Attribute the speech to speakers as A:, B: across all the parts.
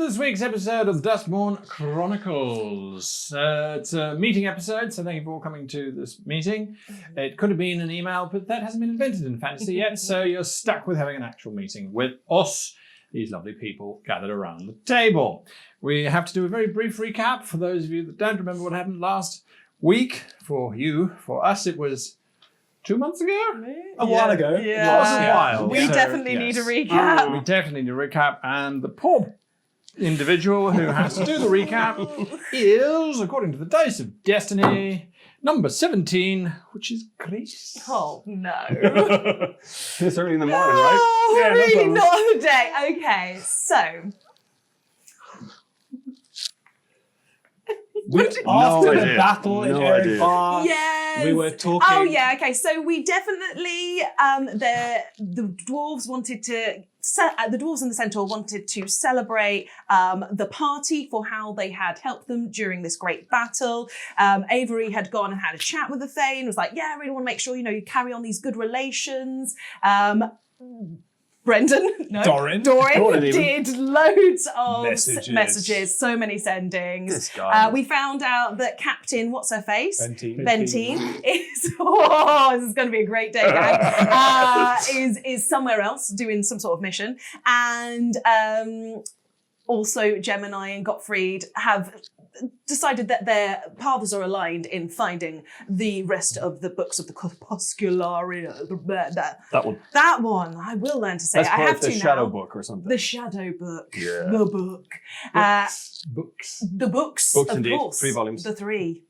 A: this week's episode of Duskmourn Chronicles. It's a meeting episode, so thank you for all coming to this meeting. It could have been an email, but that hasn't been invented in fantasy yet, so you're stuck with having an actual meeting with us, these lovely people gathered around the table. We have to do a very brief recap for those of you that don't remember what happened last week. For you, for us, it was 2 months ago?
B: A while ago.
A: Yeah. It was a while.
C: We definitely need a recap.
A: We definitely need a recap, and the poor individual who has to do the recap is, according to the Dice of Destiny, number 17, which is Grace.
C: Oh, no.
B: It's early in the morning, right?
C: Oh,
B: Yeah, no
C: really
B: problem.
C: not the day. Okay, so...
B: After the
D: idea.
B: battle in
D: No
B: Eric
D: idea.
B: Bar,
C: Yes.
B: we were talking.
C: Oh, yeah, okay. So we definitely, the dwarves wanted to... the dwarves and the centaur wanted to celebrate the party for how they had helped them during this great battle. Avery had gone and had a chat with the Fae and was like, yeah, I really want to make sure, you carry on these good relations. Brendan, no,
B: Doran
C: did loads of
B: Messages.
C: so many sendings.
D: This guy.
C: We found out that Captain What's-Her-Face,
B: Bentine.
C: is, this is going to be a great day, gang, is somewhere else doing some sort of mission. And also Gemini and Gottfried have decided that their paths are aligned in finding the rest of the books of the Corpuscularia. That one. I will learn to say.
D: That's
C: I
D: part
C: have
D: of the
C: to
D: shadow
C: now.
D: book or something.
C: The Shadow Book.
D: Yeah.
C: The book.
A: Books.
C: The books,
D: Books
C: of
D: indeed.
C: course.
D: 3 volumes.
C: The 3.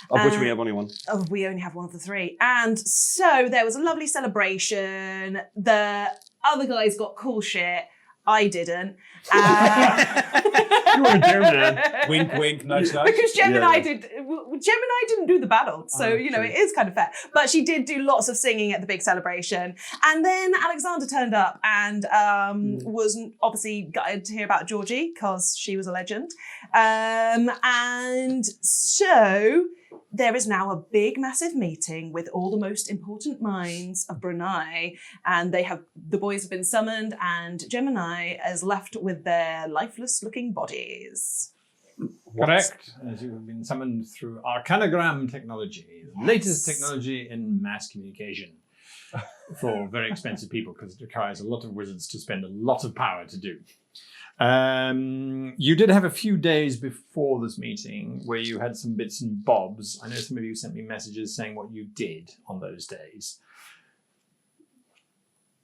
D: Of which we have only one.
C: Oh, we only have one of the 3. And so there was a lovely celebration. The other guys got cool shit. I didn't.
D: You were a dear man.
B: Wink, wink, nudge, nudge.
C: Because Gemini
D: Yeah.
C: didn't do the battle, so it is kind of fair. But she did do lots of singing at the big celebration, and then Alexander turned up and was obviously gutted to hear about Georgie because she was a legend, and so there is now a big, massive meeting with all the most important minds of Brunei, and the boys have been summoned, and Gemini is left with their lifeless-looking bodies.
A: Correct. As you have been summoned through Arcanogram technology, the latest technology in mass communication for very expensive people because it requires a lot of wizards to spend a lot of power to do. You did have a few days before this meeting where you had some bits and bobs. I know some of you sent me messages saying what you did on those days.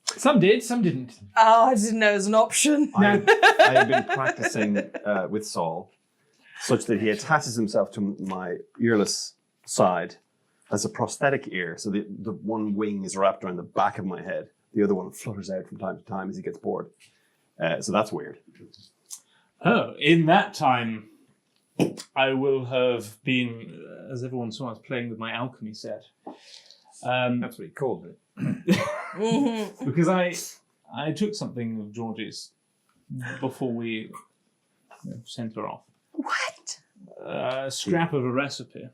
A: Some did, some didn't.
C: Oh, I didn't know it was an option.
D: I had been practicing with Saul such that he attaches himself to my earless side as a prosthetic ear. So the one wing is wrapped around the back of my head. The other one flutters out from time to time as he gets bored. So that's weird.
E: Oh, in that time, I will have been, as everyone saw, I was playing with my alchemy set.
A: That's what he called it.
E: Because I took something of Georgie's before we sent her off.
C: What?
E: A scrap of a recipe.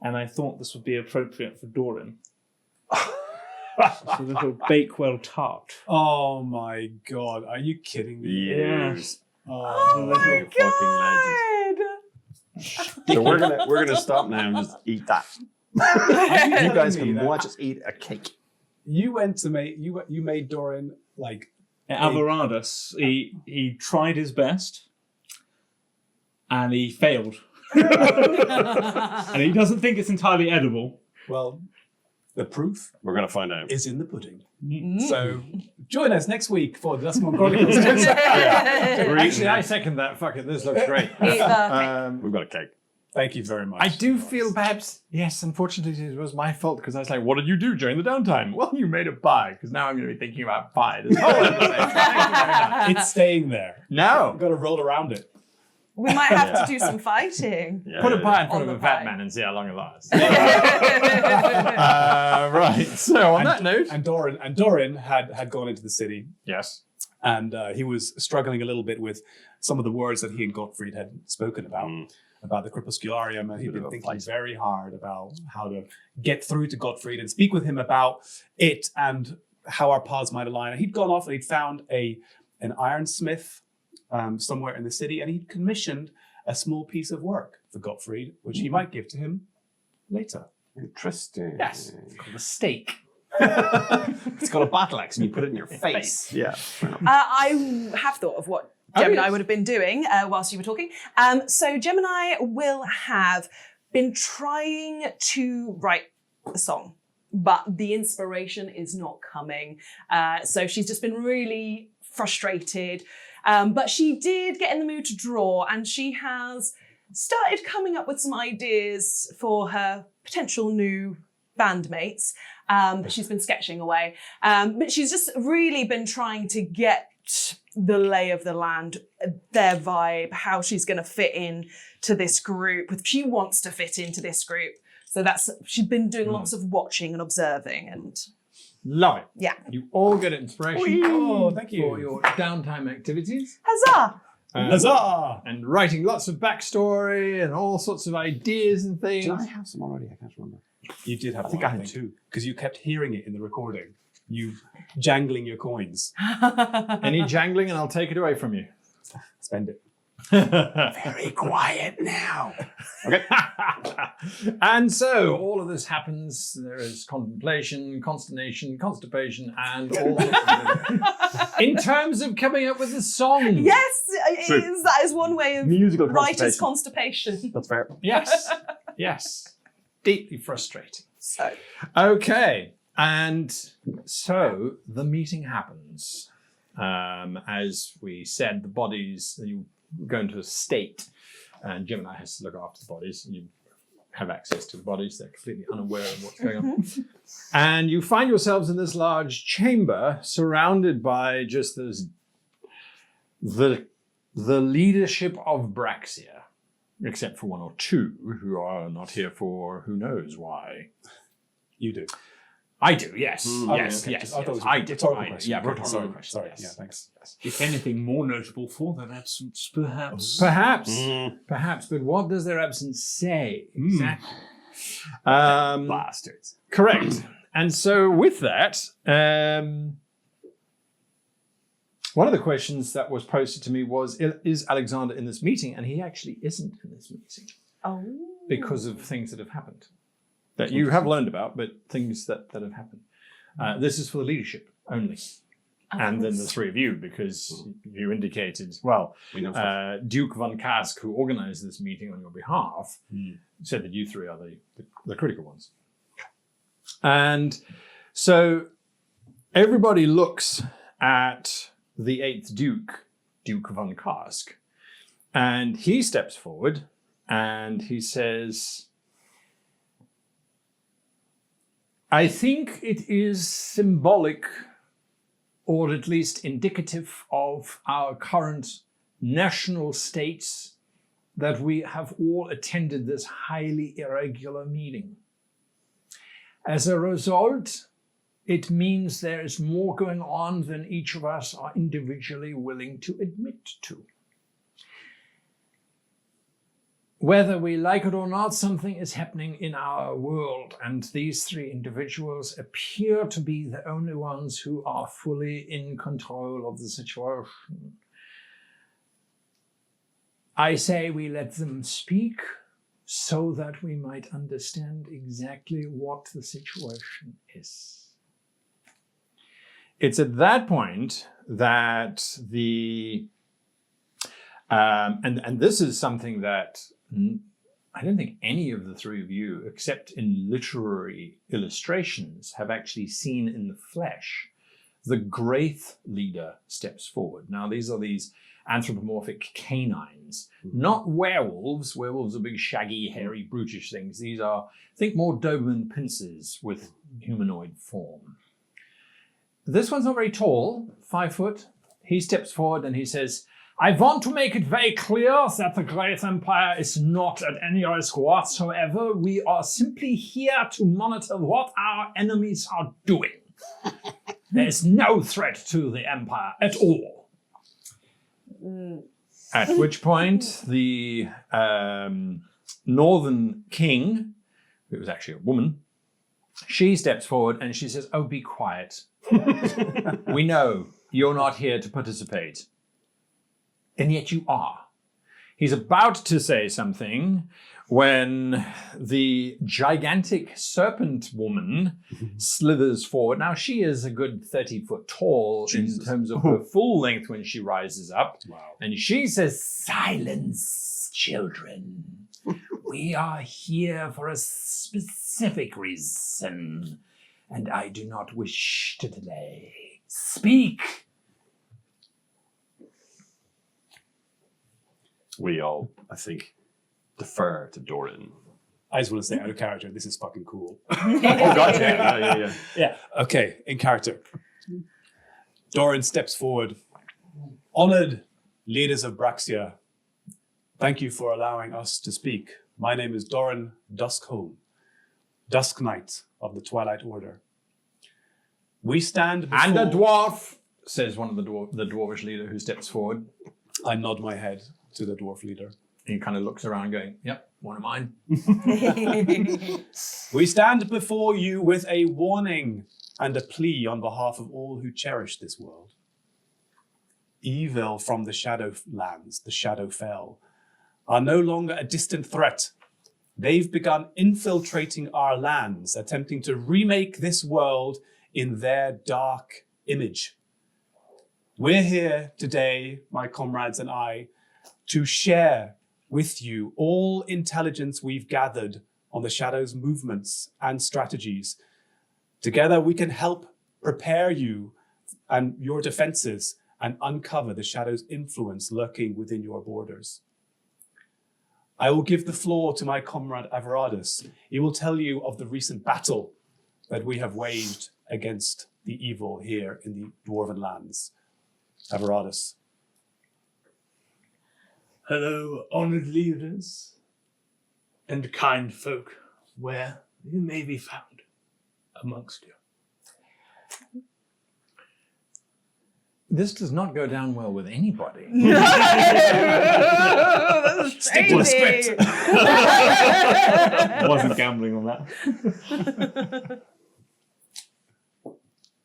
E: And I thought this would be appropriate for Doran. It's a little Bakewell tart.
B: Oh my God, are you kidding me?
D: Years.
C: Oh my God!
D: So we're gonna stop now and just eat that. You guys can watch us eat a cake.
B: You went to make you made Doran like
E: Alvaradus, he tried his best and he failed. And he doesn't think it's entirely edible.
B: well. The proof
D: We're gonna find out.
B: is in the pudding. So join us next week for the Duskmourn Chronicles.
A: Actually, I second that. Fuck it, this looks great.
D: We've got a cake.
B: Thank you very much.
A: I do feel perhaps, yes, unfortunately it was my fault because I was like, what did you do during the downtime? Well, you made a pie, because now I'm going to be thinking about pie this whole episode. Thank you very much.
B: It's staying there.
A: No.
B: You've got to roll around it.
C: We might have to do some fighting.
D: Yeah,
A: Put a pie in front
C: On
A: of a
C: the
A: fat
C: pie.
A: man and see how long it lasts. Right, so on that note.
B: And Doran had gone into the city,
A: Yes.
B: and he was struggling a little bit with some of the words that he and Gottfried had spoken about the Crepuscularium, and he'd been thinking very hard about how to get through to Gottfried and speak with him about it and how our paths might align. And he'd gone off and he'd found an ironsmith somewhere in the city, and he'd commissioned a small piece of work for Gottfried, which he might give to him later.
D: Interesting.
A: Yes. It's called a stake.
D: It's got a battle axe and you put it in your face. Yeah.
C: I have thought of what
A: Oh,
C: Gemini
A: yes.
C: would have been doing whilst you were talking. So Gemini will have been trying to write a song, but the inspiration is not coming. So she's just been really frustrated. But she did get in the mood to draw, and she has started coming up with some ideas for her potential new bandmates. She's been sketching away. But she's just really been trying to get the lay of the land, their vibe, how she's going to fit in to this group. She wants to fit into this group. So she's been doing lots of watching and observing, and
A: Love it.
C: yeah.
A: You all get inspiration
B: Oh, thank you.
A: for your downtime activities.
C: Huzzah!
B: Huzzah!
A: And writing lots of backstory and all sorts of ideas and things.
D: Did I have some already? I can't remember.
B: You did have
D: I think
B: one,
D: I had two.
B: because you kept hearing it in the recording. You jangling your coins.
A: Any jangling and I'll take it away from you.
B: Spend it.
D: Very quiet now. Okay.
A: And so all of this happens. There is contemplation, consternation, constipation, and all sorts of things. In terms of coming up with a song.
C: Yes,
D: True.
C: that is one way of
D: Musical
C: writer's
D: constipation.
C: constipation.
D: That's fair.
A: Yes. Yes. Deeply frustrating.
C: So,
A: Okay. And so the meeting happens. As we said, the bodies, you go into a state, and Gemini has to look after the bodies. You have access to the bodies. They're completely unaware of what's going on. And you find yourselves in this large chamber surrounded by just the leadership of Braxia, except for one or two who are not here for who knows why.
B: You do.
A: I do, yes.
B: Okay,
A: Yes,
B: okay.
A: yes.
B: I thought it was a
A: I do.
B: rhetorical
A: I do.
B: question.
A: Yeah,
B: Okay,
A: rhetorical
B: sorry.
A: question.
B: Sorry.
A: Yes.
B: Yeah, thanks.
E: If anything more notable for their absence, perhaps.
A: Perhaps, but what does their absence say exactly?
D: Bastards.
A: Correct. And so with that, one of the questions that was posted to me was, is Alexander in this meeting? And he actually isn't in this meeting because of things that have happened that you have learned about, but things that have happened. This is for the leadership only. And then the three of you, because you indicated, well,
D: We know stuff.
A: Duke von Kask, who organized this meeting on your behalf, said that you three are the critical ones. And so everybody looks at the 8th Duke, Duke von Kask, and he steps forward and he says, I think it is symbolic, or at least indicative of our current national states, that we have all attended this highly irregular meeting. As a result, it means there is more going on than each of us are individually willing to admit to. Whether we like it or not, something is happening in our world, and these three individuals appear to be the only ones who are fully in control of the situation. I say we let them speak so that we might understand exactly what the situation is. It's at that point that and this is something that I don't think any of the three of you, except in literary illustrations, have actually seen in the flesh. The Graith leader steps forward. Now, these are these anthropomorphic canines, not werewolves. Werewolves are big, shaggy, hairy, brutish things. These are, think more Doberman pincers with humanoid form. This one's not very tall, 5 foot. He steps forward and he says, I want to make it very clear that the Great Empire is not at any risk whatsoever. We are simply here to monitor what our enemies are doing. There is no threat to the Empire at all. At which point, the Northern King, who was actually a woman, she steps forward and she says, oh, be quiet. We know you're not here to participate. And yet you are. He's about to say something when the gigantic serpent woman slithers forward. Now, she is a good 30 foot tall in terms of her full length when she rises up.
B: Wow.
A: And she says, "Silence, children. We are here for a specific reason, and I do not wish to delay. Speak."
D: We all, I think, defer to Doran.
B: I just want to say out of character, this is fucking cool.
D: Oh, gotcha. Yeah.
B: Yeah. Okay, in character. Doran steps forward. Honored leaders of Braxia, thank you for allowing us to speak. My name is Doran Duskmourn, Dusk Knight of the Twilight Order. We stand before...
A: And a dwarf, says one of the dwarvish leader who steps forward.
B: I nod my head to the dwarf leader.
A: He kind of looks around going, "Yep, one of mine."
B: We stand before you with a warning and a plea on behalf of all who cherish this world. Evil from the Shadowlands, the Shadowfell, are no longer a distant threat. They've begun infiltrating our lands, attempting to remake this world in their dark image. We're here today, my comrades and I, to share with you all intelligence we've gathered on the Shadow's movements and strategies. Together we can help prepare you and your defenses and uncover the Shadow's influence lurking within your borders. I will give the floor to my comrade Averadus. He will tell you of the recent battle that we have waged against the evil here in the Dwarven lands. Averadus.
E: Hello, honored leaders and kind folk, where you may be found amongst you.
A: This does not go down well with anybody.
C: Stick to the script.
E: I wasn't gambling on that.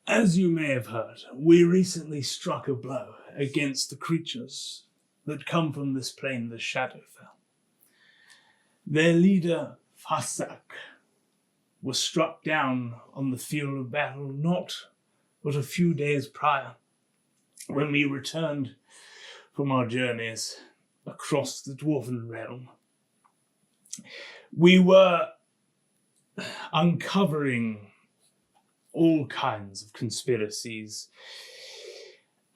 E: As you may have heard, we recently struck a blow against the creatures that come from this plane, the Shadowfell. Their leader, Fasak, was struck down on the field of battle not but a few days prior, when we returned from our journeys across the Dwarven realm. We were uncovering all kinds of conspiracies,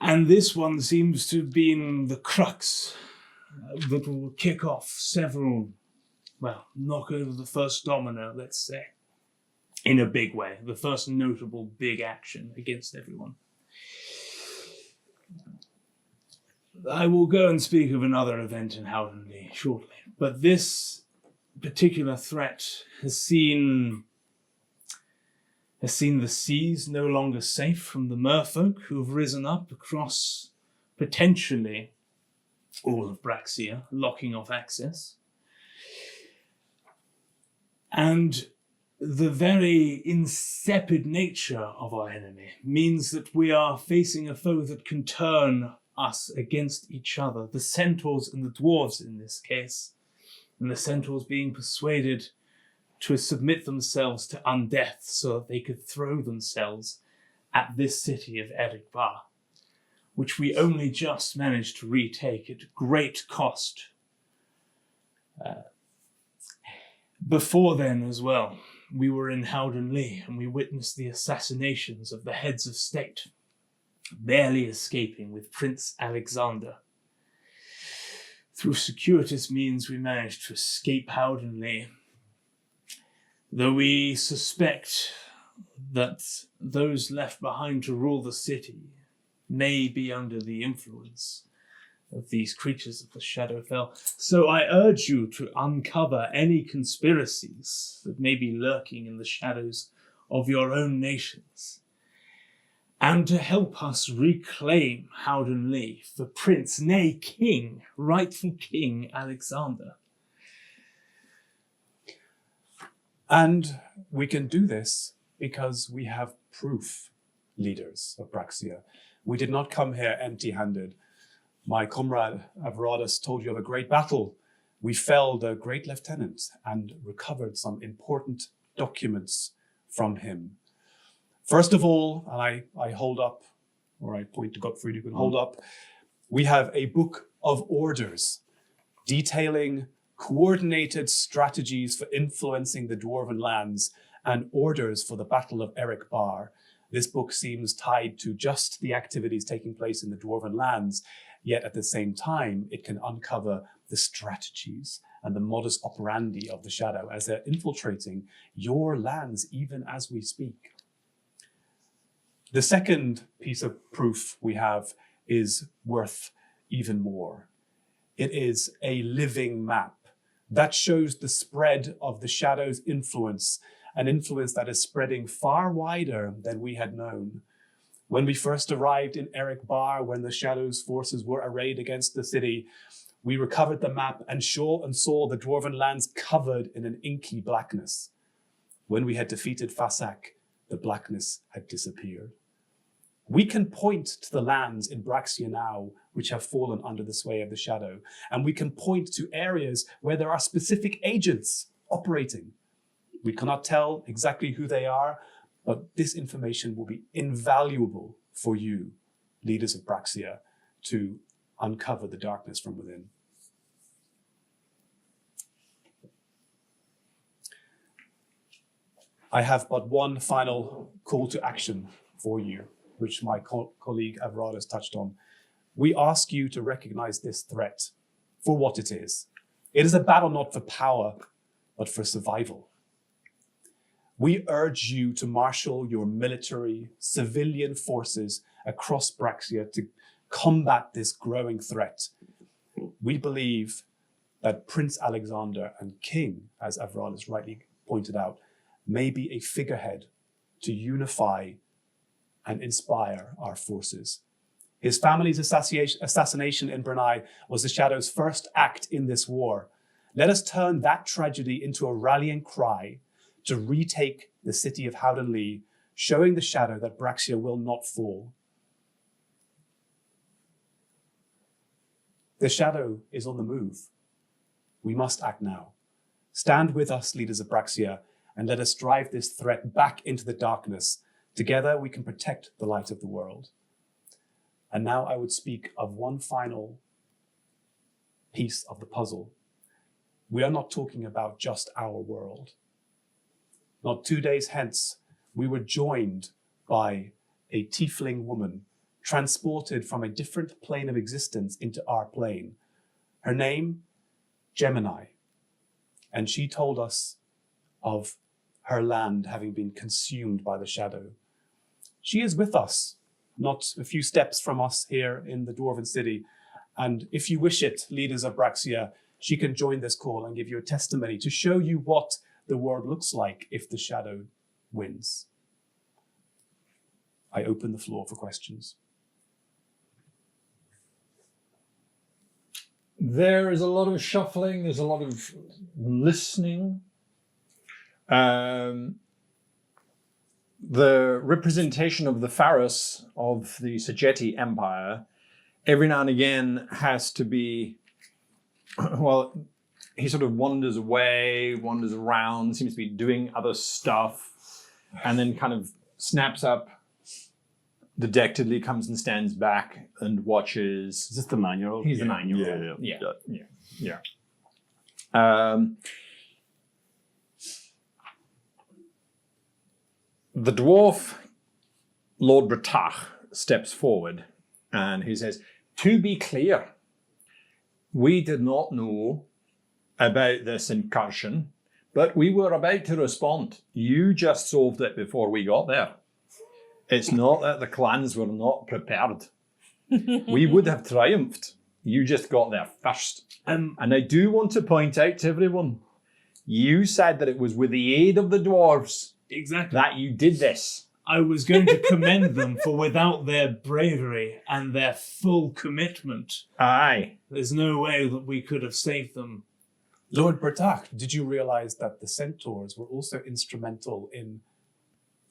E: and this one seems to have been the crux that will kick off several, well, knock over the first domino, let's say, in a big way, the first notable big action against everyone. I will go and speak of another event in Howdenley shortly, but this particular threat has seen the seas no longer safe from the merfolk who have risen up across potentially all of Braxia, locking off access. And the very insipid nature of our enemy means that we are facing a foe that can turn us against each other, the centaurs and the dwarves in this case, and the centaurs being persuaded to submit themselves to undeath so that they could throw themselves at this city of Ericbar, which we only just managed to retake at great cost. Before then as well, we were in Howdenley and we witnessed the assassinations of the heads of state, barely escaping with Prince Alexander. Through circuitous means we managed to escape Howdenley, though we suspect that those left behind to rule the city may be under the influence of these creatures of the Shadowfell. So I urge you to uncover any conspiracies that may be lurking in the shadows of your own nations, and to help us reclaim Howdenley for Prince, nay King, rightful King Alexander.
B: And we can do this because we have proof, leaders of Braxia. We did not come here empty-handed. My comrade Avradus told you of a great battle. We felled a great lieutenant and recovered some important documents from him. First of all, and I hold up, or I point to Gottfried, you can hold up, we have a book of orders detailing coordinated strategies for influencing the Dwarven lands and orders for the Battle of Eric Bar. This book seems tied to just the activities taking place in the Dwarven lands, yet at the same time, it can uncover the strategies and the modus operandi of the Shadow as they're infiltrating your lands even as we speak. The second piece of proof we have is worth even more. It is a living map that shows the spread of the Shadow's influence, an influence that is spreading far wider than we had known. When we first arrived in Eric Bar, when the Shadow's forces were arrayed against the city, we recovered the map and saw the Dwarven lands covered in an inky blackness. When we had defeated Fasak, the blackness had disappeared. We can point to the lands in Braxia now which have fallen under the sway of the Shadow, and we can point to areas where there are specific agents operating. We cannot tell exactly who they are, but this information will be invaluable for you, leaders of Braxia, to uncover the darkness from within. I have but one final call to action for you, which my colleague Avradus touched on. We ask you to recognize this threat for what it is. It is a battle not for power, but for survival. We urge you to marshal your military, civilian forces across Braxia to combat this growing threat. We believe that Prince Alexander and King, as Avradus rightly pointed out, may be a figurehead to unify and inspire our forces. His family's assassination in Brunei was the Shadow's first act in this war. Let us turn that tragedy into a rallying cry to retake the city of Howdenlee, showing the Shadow that Braxia will not fall. The Shadow is on the move. We must act now. Stand with us, leaders of Braxia, and let us drive this threat back into the darkness. Together we can protect the light of the world. And now I would speak of one final piece of the puzzle. We are not talking about just our world. Not 2 days hence, we were joined by a tiefling woman, transported from a different plane of existence into our plane. Her name, Gemini, and she told us of her land having been consumed by the Shadow. She is with us, not a few steps from us here in the Dwarven city, and if you wish it, leaders of Braxia, she can join this call and give you a testimony to show you what the world looks like if the Shadow wins. I open the floor for questions.
A: There is a lot of shuffling, there's a lot of listening. The representation of the Pharos of the Sajeti Empire every now and again has to be, well, he sort of wanders away, wanders around, seems to be doing other stuff, and then kind of snaps up dejectedly, comes and stands back and watches.
D: Is this the 9-year-old?
A: He's the 9-year-old. Yeah. The dwarf, Lord Bratach, steps forward and he says, "To be clear, we did not know about this incursion, but we were about to respond. You just solved it before we got there. It's not that the clans were not prepared. We would have triumphed. You just got there first. And I do want to point out to everyone, you said that it was with the aid of the dwarves
E: Exactly.
A: that you did this.
E: I was going to commend them for without their bravery and their full commitment,
A: Aye.
E: there's no way that we could have saved them.
B: Lord Bertach, did you realize that the centaurs were also instrumental in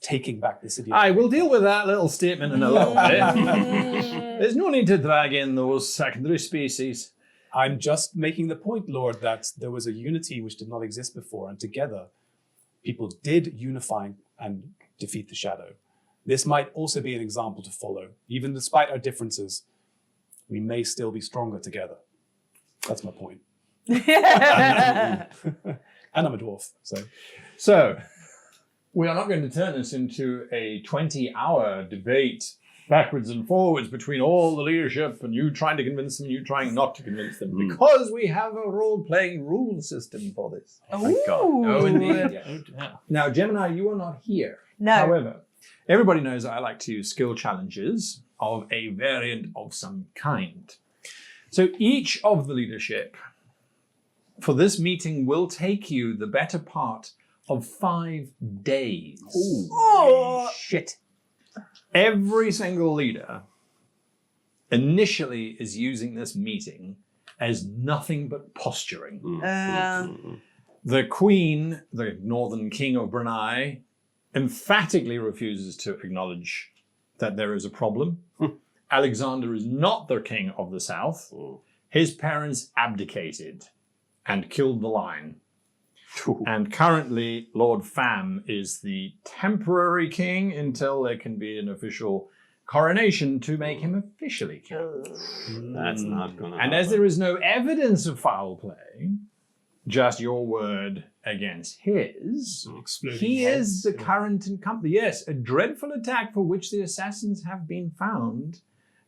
B: taking back the city.
A: I will deal with that little statement in a little bit. There's no need to drag in those secondary species.
B: I'm just making the point, Lord, that there was a unity which did not exist before, and together people did unify and defeat the shadow. This might also be an example to follow. Even despite our differences, we may still be stronger together. That's my point. And I'm a dwarf, so.
A: So, we are not going to turn this into a 20-hour debate backwards and forwards between all the leadership and you trying to convince them, you trying not to convince them, because we have a role-playing rule system for this.
D: Thank God.
A: Oh, indeed.
E: Yeah.
A: Now, Gemini, you are not here.
C: No.
A: However, everybody knows I like to use skill challenges of a variant of some kind. So each of the leadership for this meeting will take you the better part of 5 days.
C: Oh.
A: Shit. Every single leader initially is using this meeting as nothing but posturing. The Queen, the Northern King of Brunei, emphatically refuses to acknowledge that there is a problem. Alexander is not the King of the South. His parents abdicated and killed the line. And currently, Lord Pham is the temporary king until there can be an official coronation to make him officially king.
D: That's not going to
A: And as there is no evidence of foul play, just your word against his,
E: Exploding
A: he
E: heads.
A: is the current incumbent. Yes, a dreadful attack for which the assassins have been found,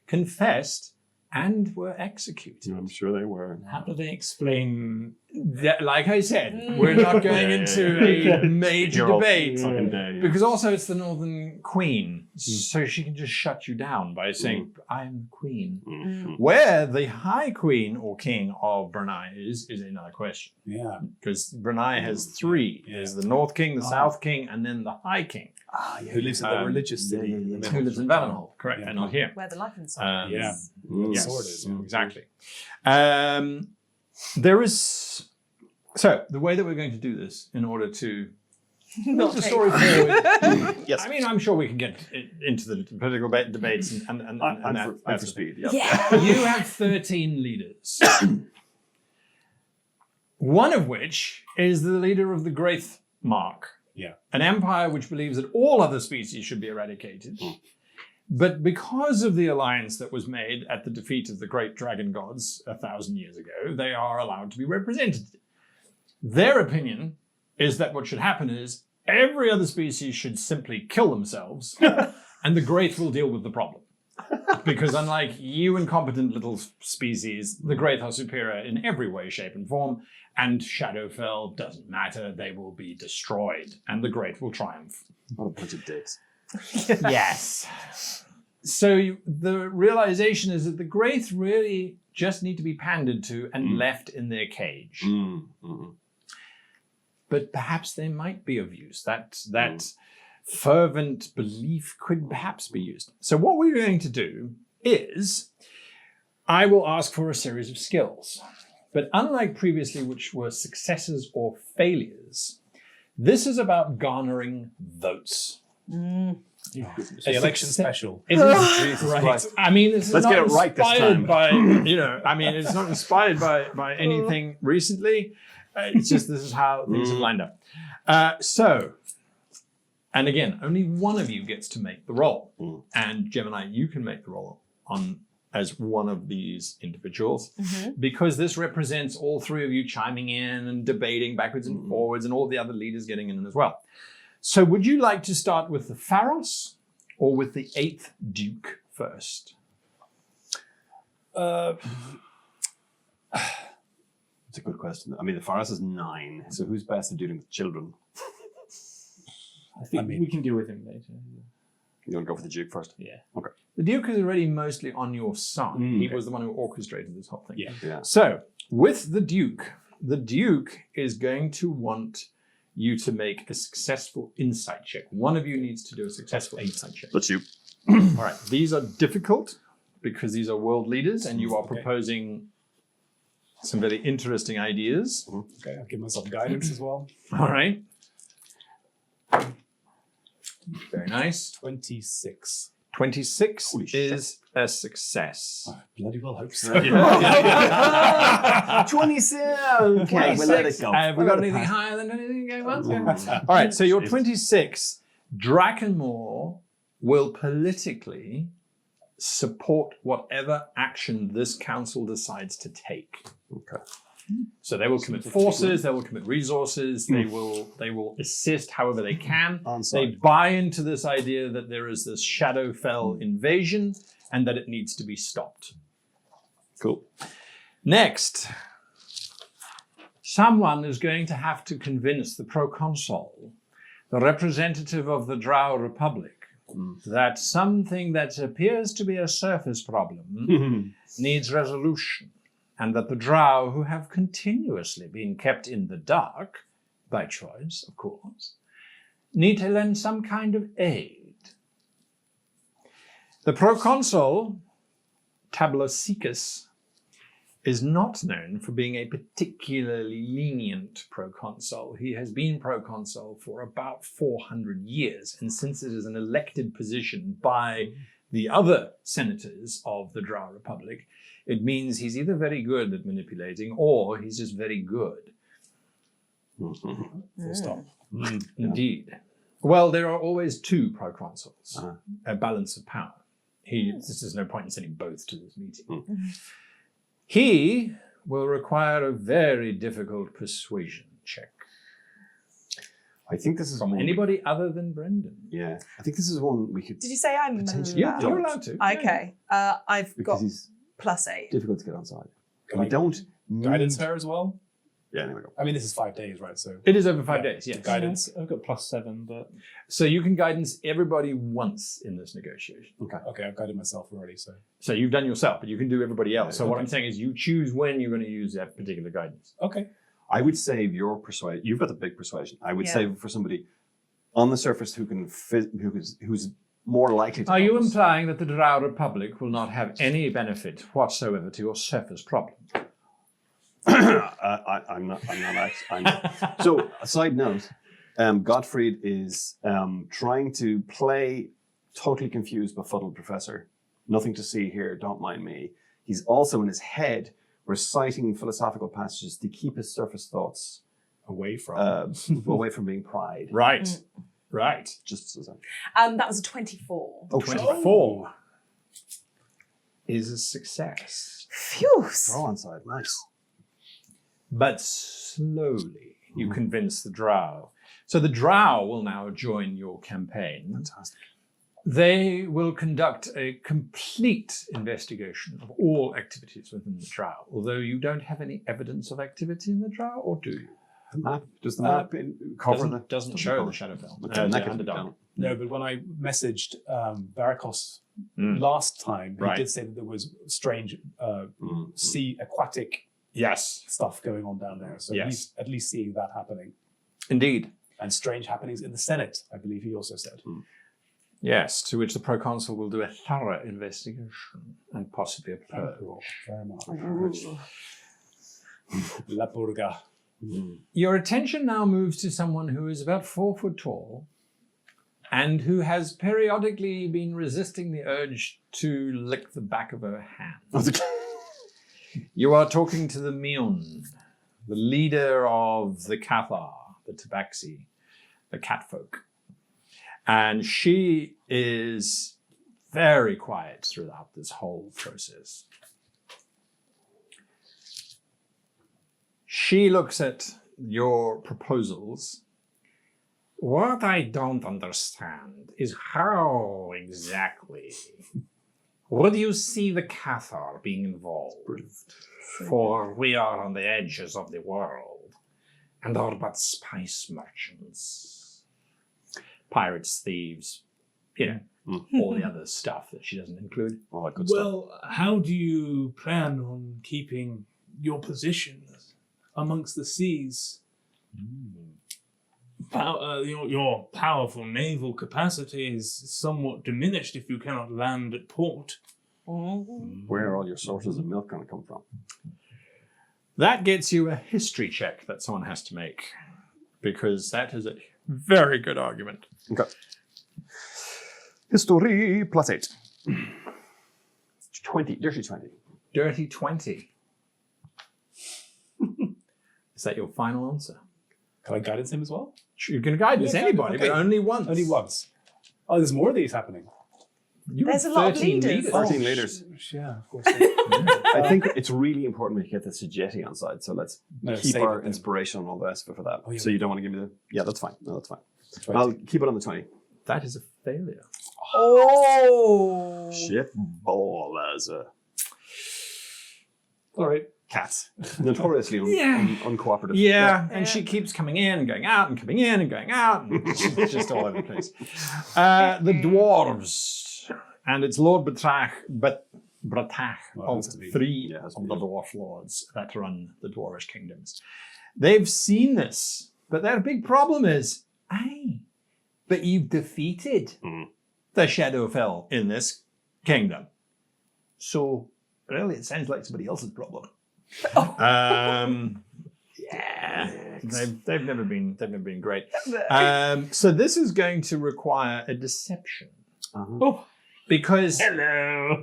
A: confessed, and were executed.
D: I'm sure they were.
E: How do they explain?
A: That, like I said, we're not going into a major
D: Your whole
A: debate.
D: fucking day.
A: Because also it's the Northern Queen, so she can just shut you down by saying, I'm the Queen. Where the High Queen or King of Brunei is another question.
B: Yeah.
A: Because Brunei has three. There's the North King, the South King, and then the High King.
B: Who lives in the religious city in the middle.
A: Who lives in Valenhall, correct, and not here.
C: Where the life inside
B: Yeah.
C: is.
A: Yes,
B: Sword is, yeah.
A: exactly. There is... So, the way that we're going to do this, in order to move the story forward...
D: Yes.
A: I mean, I'm sure we can get into the political debates and
D: I'm
A: that
D: for
A: sort of
D: speed.
A: thing.
D: Yeah.
A: You have 13 leaders. One of which is the leader of the Graith Mark.
B: Yeah.
A: An empire which believes that all other species should be eradicated. But because of the alliance that was made at the defeat of the great dragon gods 1,000 years ago, they are allowed to be represented. Their opinion is that what should happen is every other species should simply kill themselves and the Graith will deal with the problem. Because unlike you incompetent little species, the Graith are superior in every way, shape, and form, and Shadowfell doesn't matter, they will be destroyed, and the Graith will triumph.
D: What a bunch of dicks.
A: Yes. So the realization is that the Graith really just need to be pandered to and left in their cage. But perhaps they might be of use. That fervent belief could perhaps be used. So what we're going to do is I will ask for a series of skills. But unlike previously, which were successes or failures, this is about garnering votes.
B: The election special.
A: It is right. I mean, this is
D: Let's
A: not
D: get it right this
A: inspired
D: time.
A: by, I mean, it's not inspired by anything recently. It's just this is how things have lined up. And again, only one of you gets to make the roll. And Gemini, you can make the roll as one of these individuals, because this represents all three of you chiming in and debating backwards and forwards and all the other leaders getting in as well. So would you like to start with the Pharos or with the 8th Duke first?
D: It's a good question. I mean, the Pharos is 9, so who's best at dealing with children?
E: I think we can deal with him later.
D: You want to go for the Duke first?
E: Yeah.
D: Okay.
A: The Duke is already mostly on your side. He
D: okay.
A: was the one who orchestrated this whole thing.
B: Yeah.
A: So with the Duke is going to want you to make a successful insight check. One of you needs to do a successful insight check.
D: That's you.
A: All right. These are difficult because these are world leaders and you are proposing some very interesting ideas.
B: Okay, I'll give myself guidance as well.
A: All right. Very nice.
B: 26.
A: 26
D: Holy shit.
A: is a success.
B: I bloody well hope so.
D: 27. Okay, we'll let it go.
A: Have we got anything higher than anything going once? Yeah. All right, so you're 26. Drakenmore will politically support whatever action this council decides to take.
D: Okay.
A: So they will commit forces, they will commit resources, they will assist however they can.
D: On
A: They
D: site.
A: buy into this idea that there is this Shadowfell invasion and that it needs to be stopped.
D: Cool.
A: Next, someone is going to have to convince the proconsul, the representative of the Drow Republic, that something that appears to be a surface problem needs resolution, and that the Drow, who have continuously been kept in the dark, by choice, of course, need to lend some kind of aid. The proconsul, Tablosicus, is not known for being a particularly lenient proconsul. He has been proconsul for about 400 years, and since it is an elected position by the other senators of the Drow Republic, it means he's either very good at manipulating or he's just very good.
B: Full stop.
A: Indeed. Well, there are always two proconsuls, a balance of power. There's no point in sending both to this meeting. He will require a very difficult persuasion check
D: I think this is
A: from
D: one
A: anybody other than Brendan.
D: Yeah, I think this is one we could.
C: Did you say I'm
D: Potentially.
C: allowed?
A: You're allowed to.
C: Okay. I've
D: Because
C: got
D: he's
C: +8.
D: difficult to get on side.
B: Can
D: We
B: I
D: don't
B: guidance
D: need-
B: her as well?
D: Yeah, there we go.
B: I mean, this is 5 days, right? So
A: It is over 5 days, yes.
B: guidance.
E: I've got +7, but
A: So you can guidance everybody once in this negotiation.
B: Okay, I've guided myself already. So
A: So you've done yourself, but you can do everybody else. So what
B: Okay.
A: I'm saying is you choose when you're going to use that particular guidance.
B: okay,
D: I would save your persuasion. You've got the big persuasion. I would
C: Yeah.
D: save it for somebody on the surface who's more likely to.
A: Are you
D: help us.
A: implying that the Drow Republic will not have any benefit whatsoever to your surface problem?
D: I'm not actually. So, a side note, Gottfried is trying to play totally confused, befuddled professor. Nothing to see here, don't mind me. He's also in his head reciting philosophical passages to keep his surface thoughts
B: away from.
D: away from being pried.
A: Right. Right.
D: Just as a
C: That was a 24.
A: 24 is a success.
C: Phew.
D: throw on side. Nice.
A: But slowly you convince the Drow. So the Drow will now join your campaign.
D: Fantastic.
A: They will conduct a complete investigation of all activities within the Drow, although you don't have any evidence of activity in the Drow, or do you?
D: The map, does the map cover
A: Doesn't show the Shadowfell.
D: Okay, in that case,
A: Underdark.
D: we don't.
B: No, but when I messaged Barakos
A: Mm.
B: last time, he
A: Right.
B: did say that there was strange sea aquatic
A: Yes,
B: stuff going on down there. So
A: Yes.
B: he's at least seeing that happening.
A: indeed.
B: And strange happenings in the Senate, I believe he also said.
A: Yes, to which the proconsul will do a thorough investigation and possibly a purge.
B: Very much.
C: Ooh.
B: La Purga.
A: Your attention now moves to someone who is about 4 foot tall and who has periodically been resisting the urge to lick the back of her hand. You are talking to the Mion, the leader of the Cathar, the Tabaxi, the catfolk. And she is very quiet throughout this whole process. She looks at your proposals. What I don't understand is how exactly would you see the Cathar being involved? For we are on the edges of the world and are but spice merchants. Pirates, thieves, all the other stuff that she doesn't include.
D: All that good stuff.
E: well, how do you plan on keeping your position amongst the seas? Your powerful naval capacity is somewhat diminished if you cannot land at port.
D: Where are all your sources of milk going to come from?
A: That gets you a history check that someone has to make, because that is a very good argument.
D: Okay. History plus 8. 20. Dirty 20.
A: Dirty 20. Is that your final answer?
B: Can I guidance him as well?
A: You can guide this
B: Yeah,
A: anybody,
B: okay.
A: but only once.
B: Only once. Oh, there's more of these happening.
A: You
C: There's
A: have
C: a lot of
A: 13
C: leaders.
D: 13 leaders.
B: Yeah, of course.
D: I think it's really important we get the Sujeti on side, so let's keep
B: save
D: our
B: it then.
D: inspiration and all the rest for that.
B: Oh, yeah.
D: So you don't want to give me the... Yeah, that's fine. No, that's fine.
B: 20.
D: I'll keep it on the 20.
A: That is a failure.
C: Oh.
D: Shit ball as a...
B: All right.
D: Cats. Notoriously uncooperative.
A: Yeah, and she keeps coming in and going out and coming in and going out. And she's just all over the place. The dwarves. And it's Lord Bratach
B: Well,
A: of
B: has to be.
A: 3
D: Yeah, has to
A: of
D: be.
A: the dwarf lords that run the dwarvish kingdoms. They've seen this, but their big problem is, aye, but you've defeated the Shadowfell in this kingdom. So really, it sounds like somebody else's problem. Yeah, they've never been great. So this is going to require a deception.
B: Oh,
A: Because
E: Hello.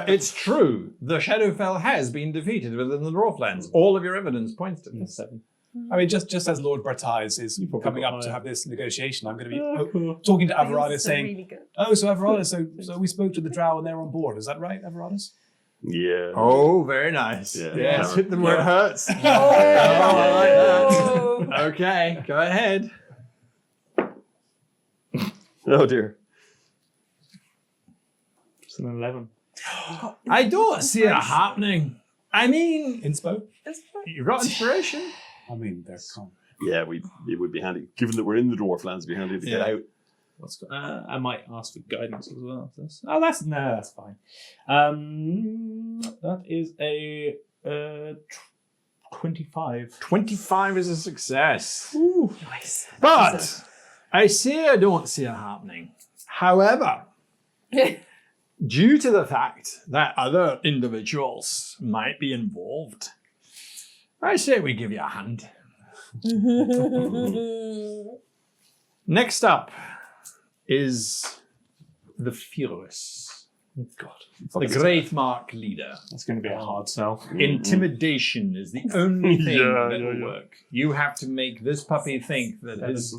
A: it's true, the Shadowfell has been defeated within the Dwarflands. All of your evidence points to this.
E: 7.
B: I mean, just as Lord Bartise is
E: probably
B: coming
E: got
B: up to
E: higher.
B: have this negotiation, I'm going to be
E: Cool.
B: talking to
C: Yours
B: Avaradis
C: is
B: saying,
C: really good.
B: "Oh, so Avaradis, so we spoke to the Drow and they're on board. Is that right, Avaradis?"
D: Yeah.
A: Oh, very nice.
D: Yeah.
A: Yes, hit them where it hurts.
C: Oh.
A: Okay, go ahead.
D: Oh, dear.
E: It's an 11.
A: I don't see it happening. I mean,
B: Inspo?
A: you've got inspiration.
B: I mean, they're calm.
D: Yeah, it would be handy. Given that we're in the Dwarflands, it'd be handy to get
A: Yeah.
D: out.
E: I might ask for guidance as well. After this. Oh, that's fine. That is a 25.
A: 25 is a success.
C: Nice.
A: But I don't see it happening. However, due to the fact that other individuals might be involved, I say we give you a hand. Next up is the Furious,
E: God.
A: the Great Mark leader.
E: That's going to be a hard sell.
A: Intimidation is the only thing
D: Yeah,
A: that
D: yeah,
A: will
D: yeah.
A: work. You have to make this puppy think that his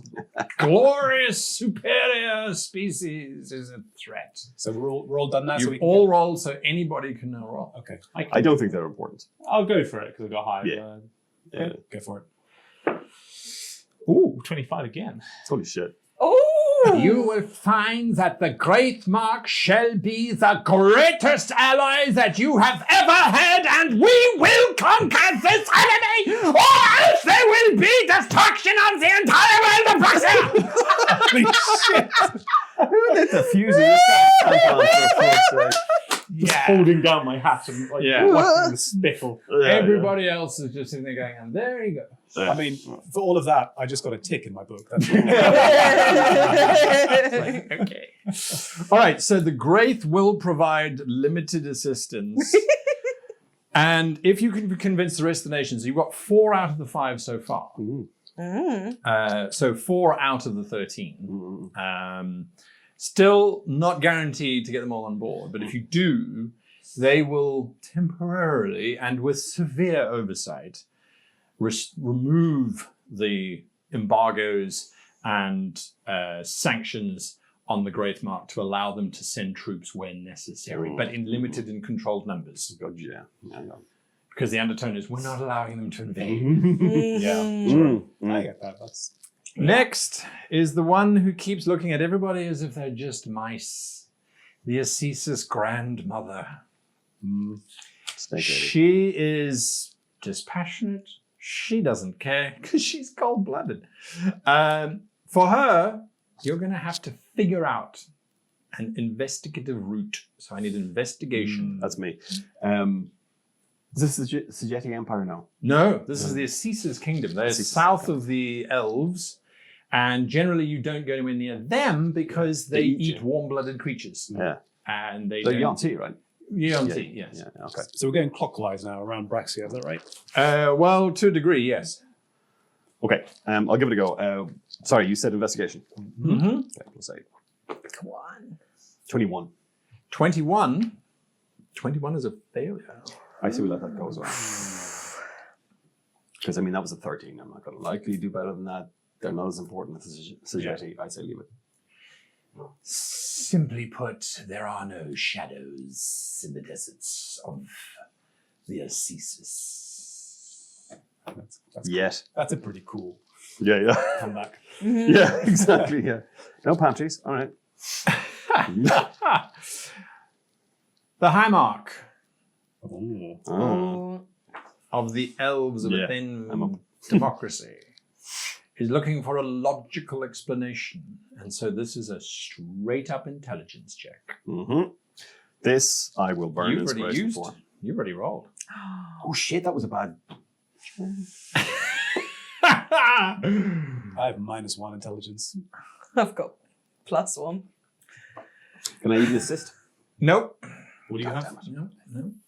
A: glorious superior species is a threat.
B: So we're all done now. so we
A: You've
B: can
A: all rolled, so anybody can now roll.
B: Okay,
D: I don't think they're important.
E: I'll go for it because I got high.
D: Yeah. Yeah.
B: go for it.
E: Ooh, 25 again.
D: Holy shit.
C: Oh.
A: You will find that the Great Mark shall be the greatest ally that you have ever had, and we will conquer this enemy, or else there will be destruction of the entire world of Russia!
B: Holy shit!
D: Who lit the fuse in this guy's tampon, for fuck's sake?
E: Just holding down my hat and like
A: Yeah.
E: whacking the spiffle.
A: Everybody else is just sitting there going, and there you go.
D: Yeah.
B: I mean, for all of that, I just got a tick in my book. That's
A: Okay. All right, so the Graith will provide limited assistance. And if you can convince the rest of the nations, you've got 4 out of the 5 so far. So 4 out of the 13. Still not guaranteed to get them all on board, but if you do, they will temporarily and with severe oversight remove the embargoes and sanctions on the Great Mark to allow them to send troops when necessary, but in limited and controlled numbers.
D: God, yeah.
A: Because the undertone is, we're not allowing them to invade.
B: I get that. That's
A: Next is the one who keeps looking at everybody as if they're just mice. The Assis's grandmother.
D: Snake lady.
A: She is dispassionate. She doesn't care because she's cold-blooded. For her, you're going to have to figure out an investigative route. So I need investigation.
D: That's me. Is this the Sujeti Empire now?
A: No, this is the Assis's kingdom. They're
D: Assis's
A: south of the elves. And generally you don't go anywhere near them because they
D: eat
A: eat
D: you.
A: warm-blooded creatures.
D: Yeah.
A: And they
D: They're
A: don't...
D: Yanti, right?
A: Yuan-ti, yes.
D: Yeah, okay.
B: so we're going clockwise now around Braxia. Is that right?
A: Well, to a degree, yes.
D: Okay, I'll give it a go. Sorry, you said investigation.
A: Mm-hmm.
D: Okay, plus 8.
C: Come on.
D: 21.
A: 21. 21 is a failure.
D: I see we let that go as well. Because, I mean, that was a 13. I'm not going to likely do better than that. They're not as important as Sajeti. I say leave it.
A: Simply put, there are no shadows in the deserts of the Oasis.
B: That's
D: Yet.
B: That's a pretty cool
D: Yeah.
B: comeback.
D: Yeah, exactly. Yeah. No pantries. All right.
A: The high mark
B: Oh.
C: Oh.
A: of the elves of
D: Yeah,
A: within
D: I'm up.
A: democracy is looking for a logical explanation. And so this is a straight up intelligence check.
D: Mm-hmm. This I will burn
A: You've already
D: inspiration
A: used.
D: for.
A: You've already rolled.
D: Oh shit, that was a bad.
B: I have -1 intelligence.
C: I've got +1.
D: Can I even assist?
A: Nope.
B: What do you have?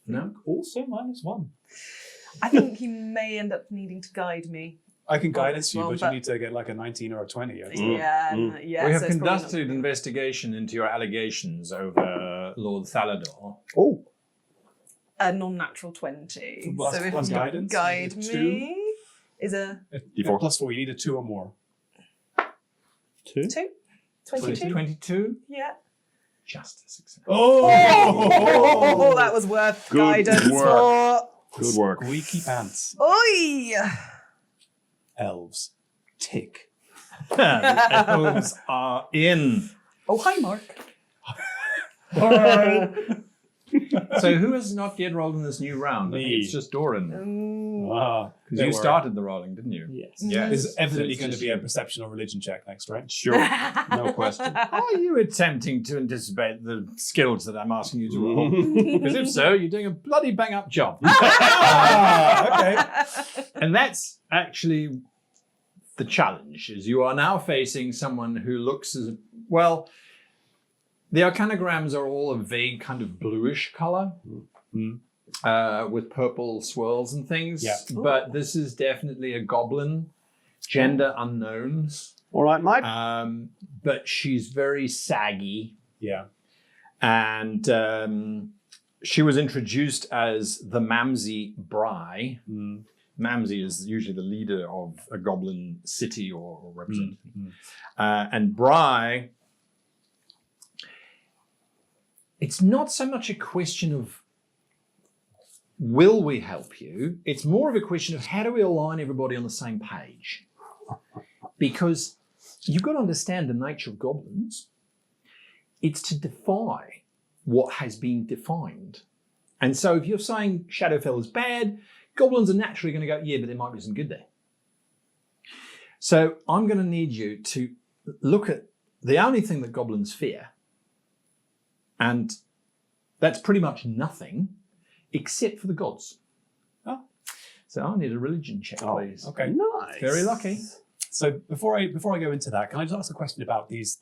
A: No.
B: Also -1.
C: I think he may end up needing to guide me.
B: I can guidance you,
C: Well,
B: but
C: but-
B: you need to get like a 19 or a 20. I'd say.
C: Yeah,
D: Mm.
C: yeah.
A: We have
C: so it's probably
A: conducted investigation into your allegations over Lord Thalador.
D: Oh.
C: a non-natural 20.
B: Plus-
C: so if
B: plus
C: you
B: guidance,
C: guide
B: is it
C: me, is a
D: D4.
B: +4. You need a 2 or more.
D: 2?
C: 2? 22?
A: 22?
C: Yeah.
A: Just a success.
C: Oh, that was worth
D: Good
C: guidance
D: work.
C: for.
D: Good work.
B: Squeaky pants.
C: Oi!
B: Elves. Tick.
A: The elves are in.
C: Oh, hi, Mark.
A: So who has not yet rolled in this new round? I think
B: Me.
A: it's just Doran.
B: Ah,
A: Because
B: don't
A: you
B: worry.
A: started the rolling, didn't you?
E: Yes.
A: Yeah.
B: This is evidently
A: it's
B: going to
A: just
B: be a
A: you.
B: perception or religion check next, right?
D: Sure. No question.
A: Are you attempting to anticipate the skills that I'm asking you to roll? Because if so, you're doing a bloody bang up job.
B: Okay.
A: And that's actually the challenge, is you are now facing someone who looks as, well, the arcanograms are all a vague kind of bluish color. With purple swirls and things.
B: Yeah.
A: But this is definitely a goblin, gender unknown.
D: All right, mate.
A: But she's very saggy.
B: Yeah.
A: And she was introduced as the Mamsie Bry. Mamsie is usually the leader of a goblin city or representative. And Bry, it's not so much a question of will we help you? It's more of a question of how do we align everybody on the same page? Because you've got to understand the nature of goblins. It's to defy what has been defined. And so if you're saying Shadowfell is bad, goblins are naturally going to go, yeah, but there might be some good there. So I'm going to need you to look at the only thing that goblins fear, and that's pretty much nothing, except for the gods.
B: Oh.
A: So I need a religion check, please.
B: Okay.
D: Nice.
A: Very lucky.
B: So before I go into that, can I just ask a question about this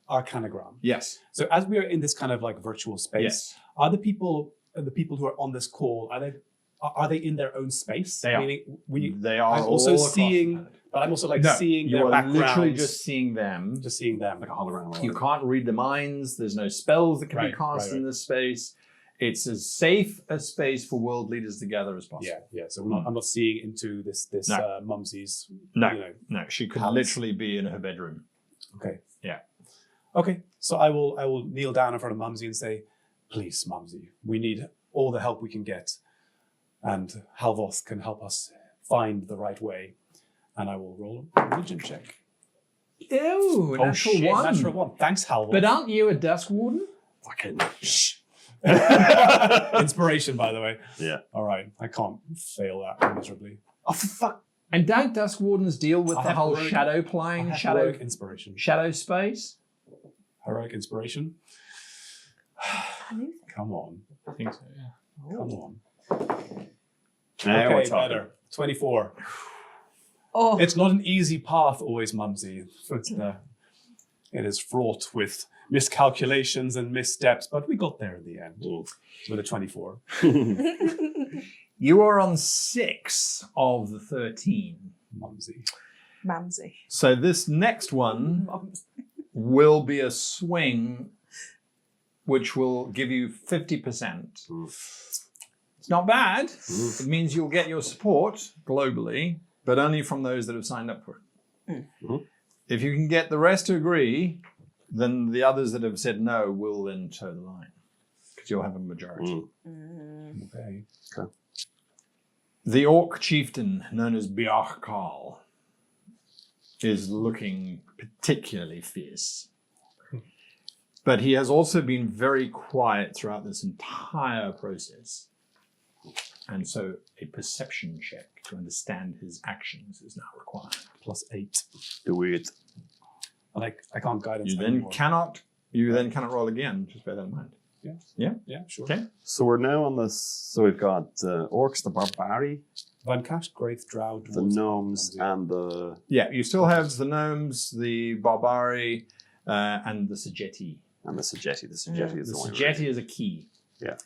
B: arcanogram?
A: Yes.
B: So as we are in this kind of like virtual space,
A: Yes.
B: are the people who are on this call, are they in their own space?
A: They are.
B: Meaning
A: They are
B: I'm also
A: all across
B: seeing,
A: the planet.
B: but I'm also like
A: No,
B: seeing
A: you
B: their
A: are
B: backgrounds.
A: literally just seeing them.
B: Just seeing them.
D: Like a hologram.
A: You can't read the minds. There's no spells that can be
B: Right,
A: cast
B: right,
A: in this space. It's as safe a space for world leaders to gather as possible.
B: Yeah. So I'm not seeing into this
A: No.
B: Mumsy's.
A: No.
B: You know.
A: No, she could
B: Palace.
A: literally be in her bedroom.
B: Okay.
A: Yeah.
B: Okay. So I will kneel down in front of Mumsy and say, please, Mumsy, we need all the help we can get, and Halvoth can help us find the right way. And I will roll a religion check.
A: Ew, natural
B: shit,
A: one.
B: Natural one. Thanks, Halvoth.
A: But aren't you a Duskwarden?
D: Fucking.
B: Shh. Inspiration, by the way.
D: Yeah.
B: All right. I can't fail that miserably.
D: Oh, for fuck.
A: And don't Duskwardens deal with
B: I
A: the
B: have
A: whole
B: heroic-
A: shadow
B: I
A: playing,
B: have
A: shadow
B: heroic inspiration.
A: space?
B: Heroic inspiration. Come on.
A: I think so, yeah.
B: Come on.
D: Now we're
B: Okay,
D: talking.
B: better. 24.
C: Oh,
B: It's not an easy path always, Mumsy. It is fraught with miscalculations and missteps, but we got there in the end with a 24.
A: You are on 6 of the 13.
B: Mumsy.
C: Mamsie.
A: So this next one
C: Mums.
A: will be a swing which will give you 50%. It's not bad. It means you'll get your support globally, but only from those that have signed up for it. If you can get the rest to agree, then the others that have said no will then toe the line, because you'll have a majority.
B: Okay.
A: The orc chieftain, known as Bjarkal, is looking particularly fierce. But he has also been very quiet throughout this entire process. And so a perception check to understand his actions is now required.
B: +8.
D: Do it.
B: And I can't guidance
A: You then
B: anymore.
A: cannot roll again. Just bear that in mind.
B: Yeah, sure.
A: Okay.
D: So we're now on this. So we've got orcs, the barbari,
B: Van Cast, Great Drow,
D: the gnomes, and the...
A: Yeah, you still have the gnomes, the barbari, and the Sajeti.
D: And the Sajeti. The Sajeti is
A: The
D: the one.
A: Sajeti is a key.
D: Yeah.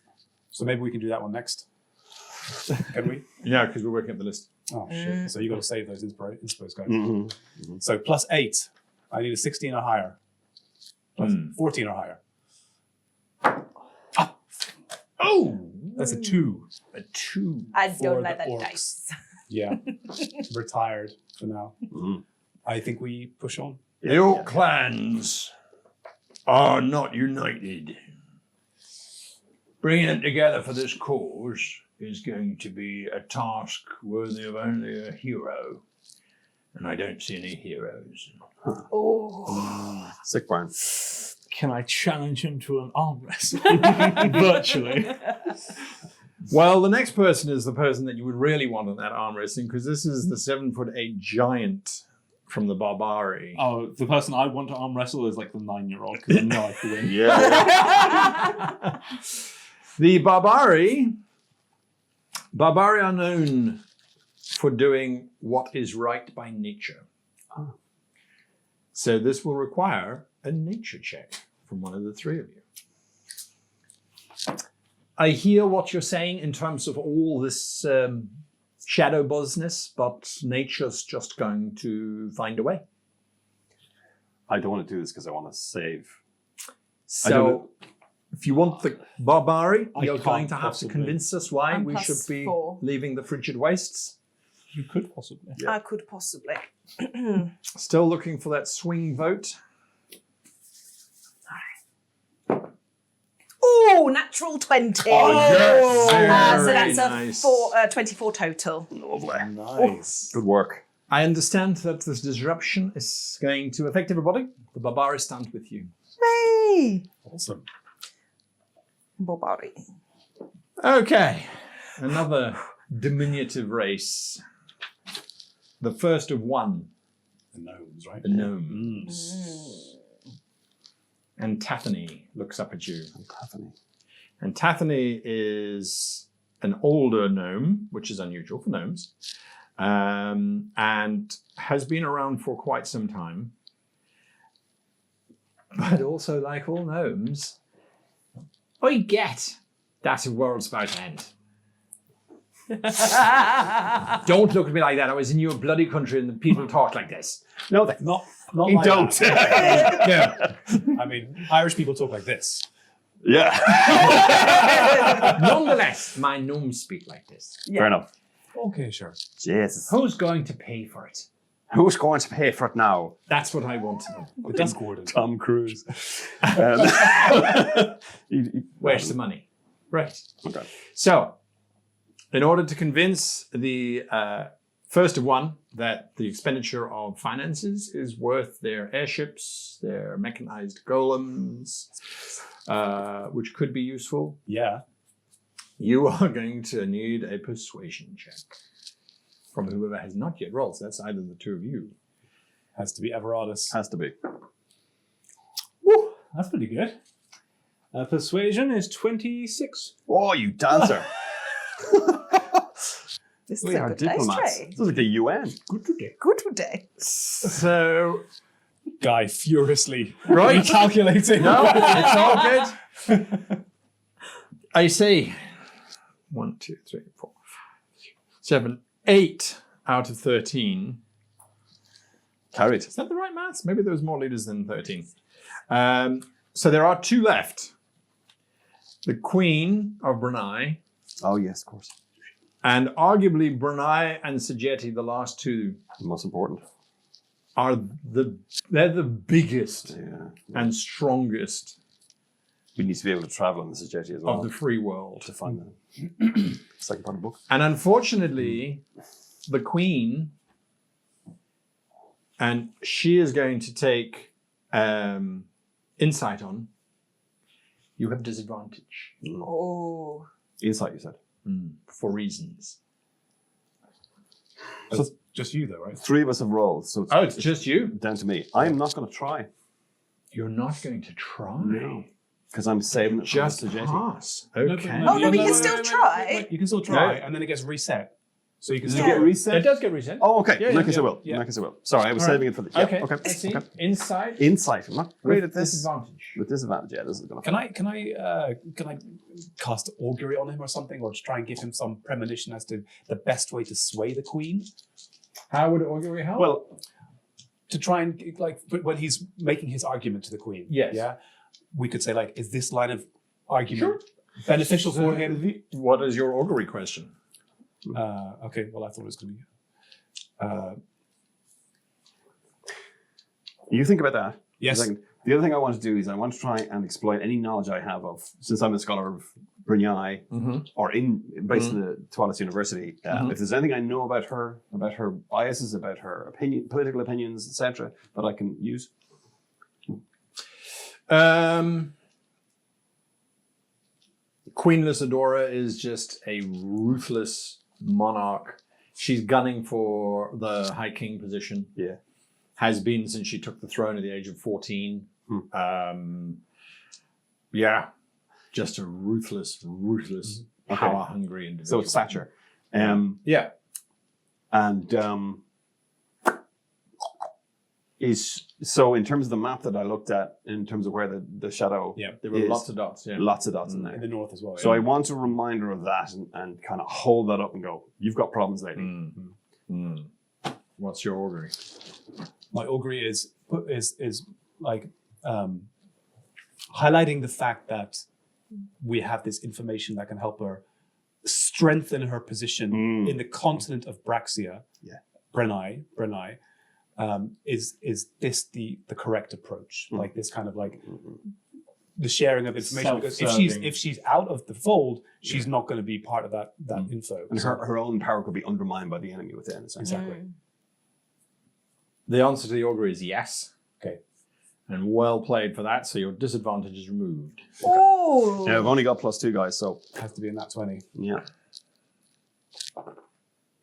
B: So maybe we can do that one next. Can we?
A: Yeah, because we're working up the list.
B: Oh, shit. So you got to save those inspos, guys.
D: Mm-hmm.
B: So +8. I need a 16 or higher. Plus 14 or higher.
A: Oh!
B: That's a 2.
A: A 2.
C: I
B: For
C: don't like
B: the
C: that
B: orcs.
C: dice.
B: Yeah. Retired for now.
D: Mhm.
B: I think we push on.
A: The orc clans are not united. Bringing them together for this cause is going to be a task worthy of only a hero. And I don't see any heroes.
C: Oh.
D: Sick burn.
E: Can I challenge him to an arm wrestle? Virtually.
A: Well, the next person is the person that you would really want on that arm wrestling, because this is the 7'8" giant from the Barbari.
E: Oh, the person I want to arm wrestle is like the 9-year-old, because I know I can win.
D: Yeah.
A: The Barbari are known for doing what is right by nature. So this will require a nature check from one of the three of you. I hear what you're saying in terms of all this shadow buzzness, but nature's just going to find a way.
D: I don't want to do this because I want to save.
A: So if you want the Barbari,
E: I
A: you're
E: can't
A: going to have
E: possibly.
A: to convince us why
C: I'm
A: we should
C: plus
A: be
C: 4.
A: leaving the frigid wastes.
E: You could possibly.
D: Yeah.
C: I could possibly.
A: Still looking for that swing vote.
C: Oh, natural 20.
A: Oh, yes.
C: So
A: Very
C: that's
A: nice.
C: 24 total.
B: Nice.
D: Good work.
A: I understand that this disruption is going to affect everybody. The Barbari stand with you.
C: Hey!
B: Awesome.
C: Bobari.
A: Okay, another diminutive race. The first of one,
B: The gnomes, right?
A: the gnomes. And Tathany looks up at you. And Tathany is an older gnome, which is unusual for gnomes, and has been around for quite some time. But also, like all gnomes, I get that the world's about to end. Don't look at me like that. I was in your bloody country and the people talk like this.
B: No, not
D: You
B: like
D: don't.
B: that.
A: Yeah.
B: I mean, Irish people talk like this.
D: Yeah.
A: Nonetheless, my gnomes speak like this.
D: Fair enough.
B: Okay, sure.
D: Jesus.
A: Who's going to pay for it?
D: Who's going to pay for it now?
A: That's what I want to know.
B: The Dusk Warden.
D: Tom Cruise.
A: Where's the money? Right.
D: Okay.
A: So, in order to convince the first of one that the expenditure of finances is worth their airships, their mechanized golems, which could be useful,
B: Yeah.
A: you are going to need a persuasion check from whoever has not yet rolled. So that's either the two of you.
B: Has to be Everardus.
D: Has to be.
E: Woo, that's pretty good. Persuasion is 26.
D: Oh, you dancer.
C: This is
D: We
C: a
D: are
C: good dice
D: diplomats.
C: tray.
D: This is like the UN.
E: Good today.
C: Good today.
A: So,
B: Guy furiously
A: right.
B: calculating.
A: No, it's all good. I say 1, 2, 3, 4, 5, 7, 8 out of 13
D: Carried.
A: Is that the right maths? Maybe there was more leaders than 13. So there are 2 left. The Queen of Brunei,
D: Oh, yes, of course.
A: and arguably Brunei and Sajeti, the last 2,
D: The most important.
A: are they're the biggest
D: Yeah.
A: and strongest
D: We need to be able to travel on the Sajeti as well
A: of the free world.
D: to find the second part of the book.
A: And unfortunately, the Queen, and she is going to take insight on, you have disadvantage
C: Oh.
D: Insight, you said.
A: for reasons.
B: That's just you, though, right?
D: 3 of us have rolled, so
A: Oh, it's just you?
D: down to me. I am not going to try.
A: You're not going to try?
D: No. Because I'm saving it
A: Just
D: for the Sajeti.
A: pass.
B: No, but-
A: Okay.
C: Oh, no, we can
B: wait,
C: still
B: wait,
C: try.
B: wait. You can still try,
A: No.
B: and then it gets reset. So you can
D: Does
B: still
D: it get
A: It
D: reset?
A: does get reset.
D: Oh, okay.
A: Yeah,
D: In that case
A: yeah,
D: I will.
B: yeah.
D: In that case I will. Sorry, I was
A: All right.
D: saving it for the... Yeah,
A: Okay,
D: okay.
A: let's see.
D: Okay.
A: Insight
D: Insight. I'm not great
A: with
D: at this.
A: disadvantage.
D: With disadvantage, yeah, this is going to...
B: Can I cast augury on him or something, or to try and give him some premonition as to the best way to sway the queen?
A: How would augury help?
D: Well,
B: To try and when he's making his argument to the queen,
A: Yes.
B: yeah, we could say like, is this line of argument beneficial for him?
A: What is your augury question?
B: Okay, well I thought it was going to be.
D: you think about that.
B: Yes.
D: A second. The other thing I want to do is I want to try and exploit any knowledge I have of, since I'm a scholar of Brunei, or based in the Tualis University, if there's anything I know about her biases, about her political opinions, etc., that I can use.
A: Queen Lysidora is just a ruthless monarch. She's gunning for the High King position.
D: Yeah.
A: Has been since she took the throne at the age of 14. Yeah. Just a ruthless, power-hungry individual.
D: So it's Thatcher.
A: Yeah.
D: And so in terms of the map that I looked at, in terms of where the shadow
A: There were
D: is,
A: lots of dots. Yeah.
D: lots of dots in there.
B: in the north as well.
D: So I want a reminder of that and kind of hold that up and go, you've got problems, lady.
A: What's your augury?
B: My augury is like highlighting the fact that we have this information that can help her strengthen her position in the continent of Braxia.
D: Yeah.
B: Brunei. Is this the correct approach? Like this kind of like the sharing of information, because if she's out of the fold, she's not going to be part of that info.
D: And her own power could be undermined by the enemy within.
B: Exactly.
A: The answer to the augury is yes.
B: Okay.
A: And well played for that, so your disadvantage is removed.
C: Oh.
D: Yeah, I've only got +2 guys, so
B: It has to be in that 20.
D: yeah.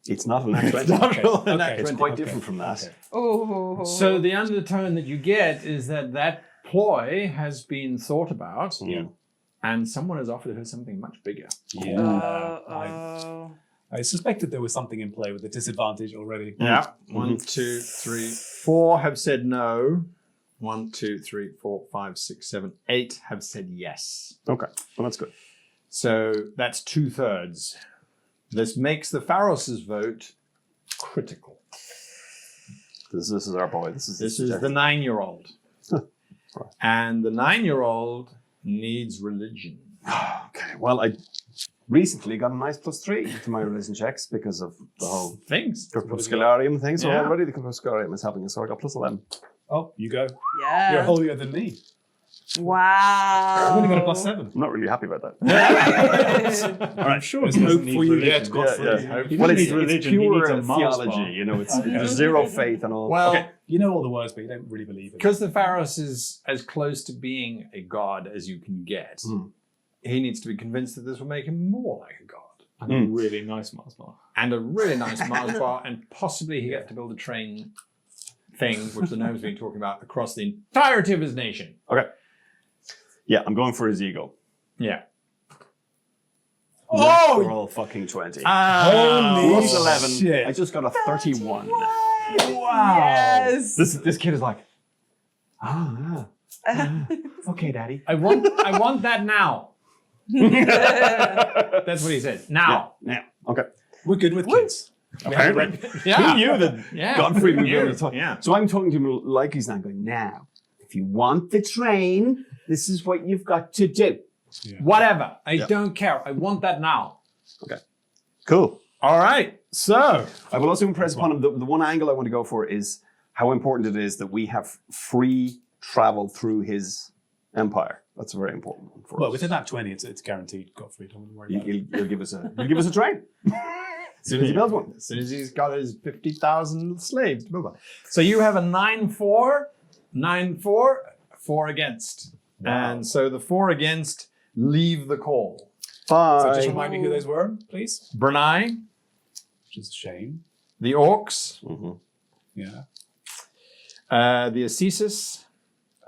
D: It's not an act. It's quite different from that.
B: Okay.
C: Oh.
A: So the undertone that you get is that ploy has been thought about, and someone has offered her something much bigger.
B: Yeah. I suspected there was something in play with the disadvantage already.
A: Yeah. 1, 2, 3, 4 have said no. 1, 2, 3, 4, 5, 6, 7, 8 have said yes.
D: Okay, well that's good.
A: So that's 2/3. This makes the Pharos' vote critical.
D: This is our boy. This is
A: the 9-year-old.
D: Right.
A: And the 9-year-old needs religion.
D: Okay, well I recently got a nice +3 to my religion checks because of the whole
A: Things.
D: Crepuscularium thing. So
A: Yeah.
D: already the Crepuscularium is helping us. So I got +11.
B: Oh, you go.
C: Yeah.
B: You're holier than me.
C: Wow.
B: I've only got a +7.
D: I'm not really happy about that.
B: All right, sure. There's hope for you yet, Godfrey.
E: He
D: Well,
E: doesn't
D: it's
E: need religion, he
D: pure
E: needs a Mars
D: theology.
E: bar.
D: You know, it's there's zero faith and all.
A: Well,
D: okay.
B: You know all the words, but you don't really believe it.
A: because the Pharos is as close to being a god as you can get, he needs to be convinced that this will make him more like a god.
E: And a really nice Mars bar.
A: And a really nice Mars bar, and possibly he gets to build a train thing, which the gnome's been talking about, across the entirety of his nation.
D: Okay. Yeah, I'm going for his ego.
A: Yeah.
D: We're all fucking 20.
B: Holy
D: Plus 11.
B: shit.
D: I just got a 31.
C: Wow. Yes.
D: This kid is like, okay, daddy.
A: I want that now. That's what he said. Now.
D: Yeah. Okay.
B: We're good with kids.
D: Apparently.
A: Yeah.
D: He knew that
A: Yeah.
D: Gottfried would be
A: Yeah.
D: able to talk.
A: Yeah.
D: So I'm talking to him like he's not going, now, if you want the train, this is what you've got to do.
A: Whatever. I don't care. I want that now.
D: Cool.
A: All right. So,
D: I will also impress upon him, the one angle I want to go for is how important it is that we have free travel through his empire. That's very important for
B: Well,
D: us.
B: within that 20, it's guaranteed, Gottfried. Don't worry about it.
D: He'll give us a train. As soon as he builds one.
A: as soon as he's got his 50,000 slaves to move on. So you have a 9-4, 9-4, 4 against.
B: Wow.
A: And so the 4 against leave the call.
B: So just
D: Bye.
B: remind me who those were, please.
A: Brunei,
B: Which is a shame.
A: the Orcs,
D: Mhm.
B: Yeah.
A: the Assisi,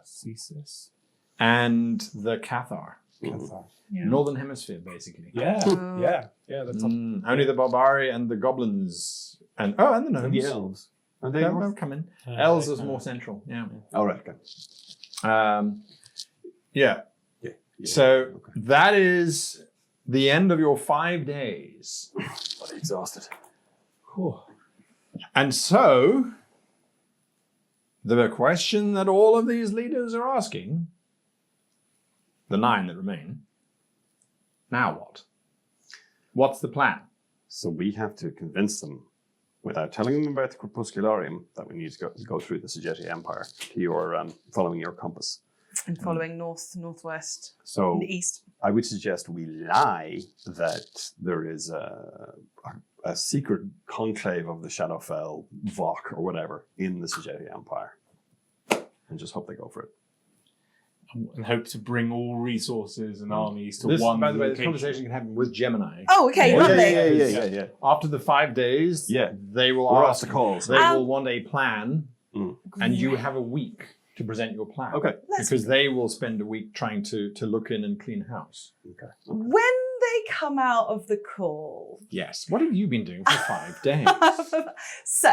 B: Thesis.
A: and the Cathar.
B: Cathar.
A: Northern Hemisphere, basically.
B: Yeah.
C: Oh.
B: Yeah. That's
A: Only the Barbari and the Goblins. And the
D: And
A: Gnomes.
D: the elves. Are they
A: They'll
D: north?
A: come in. Elves is more central. Yeah.
D: All right, okay.
A: Yeah.
D: Yeah.
A: So that is the end of your 5 days.
D: Bloody exhausted.
A: And so the question that all of these leaders are asking, the 9 that remain, now what? What's the plan?
D: So we have to convince them, without telling them about the Crepuscularium, that we need to go through the Sageti Empire to your following your compass.
C: And following north, northwest,
D: So
C: and east.
D: I would suggest we lie that there is a secret conclave of the Shadowfell, Vok, or whatever, in the Sageti Empire. And just hope they go for it.
E: And hope to bring all resources and armies to
A: This,
E: one
A: by the way, this
E: location.
A: conversation can happen with Gemini.
C: Oh, okay,
D: Oh,
C: lovely.
D: yeah.
A: After the 5 days,
D: Yeah.
A: they will
D: We're
A: ask
D: off the calls.
A: They will want a plan,
D: Mm.
A: and you have a week to present your plan.
D: Okay.
A: Because they will spend a week trying to look in and clean house.
D: Okay.
C: When they come out of the call,
A: Yes. What have you been doing for 5 days?
C: so,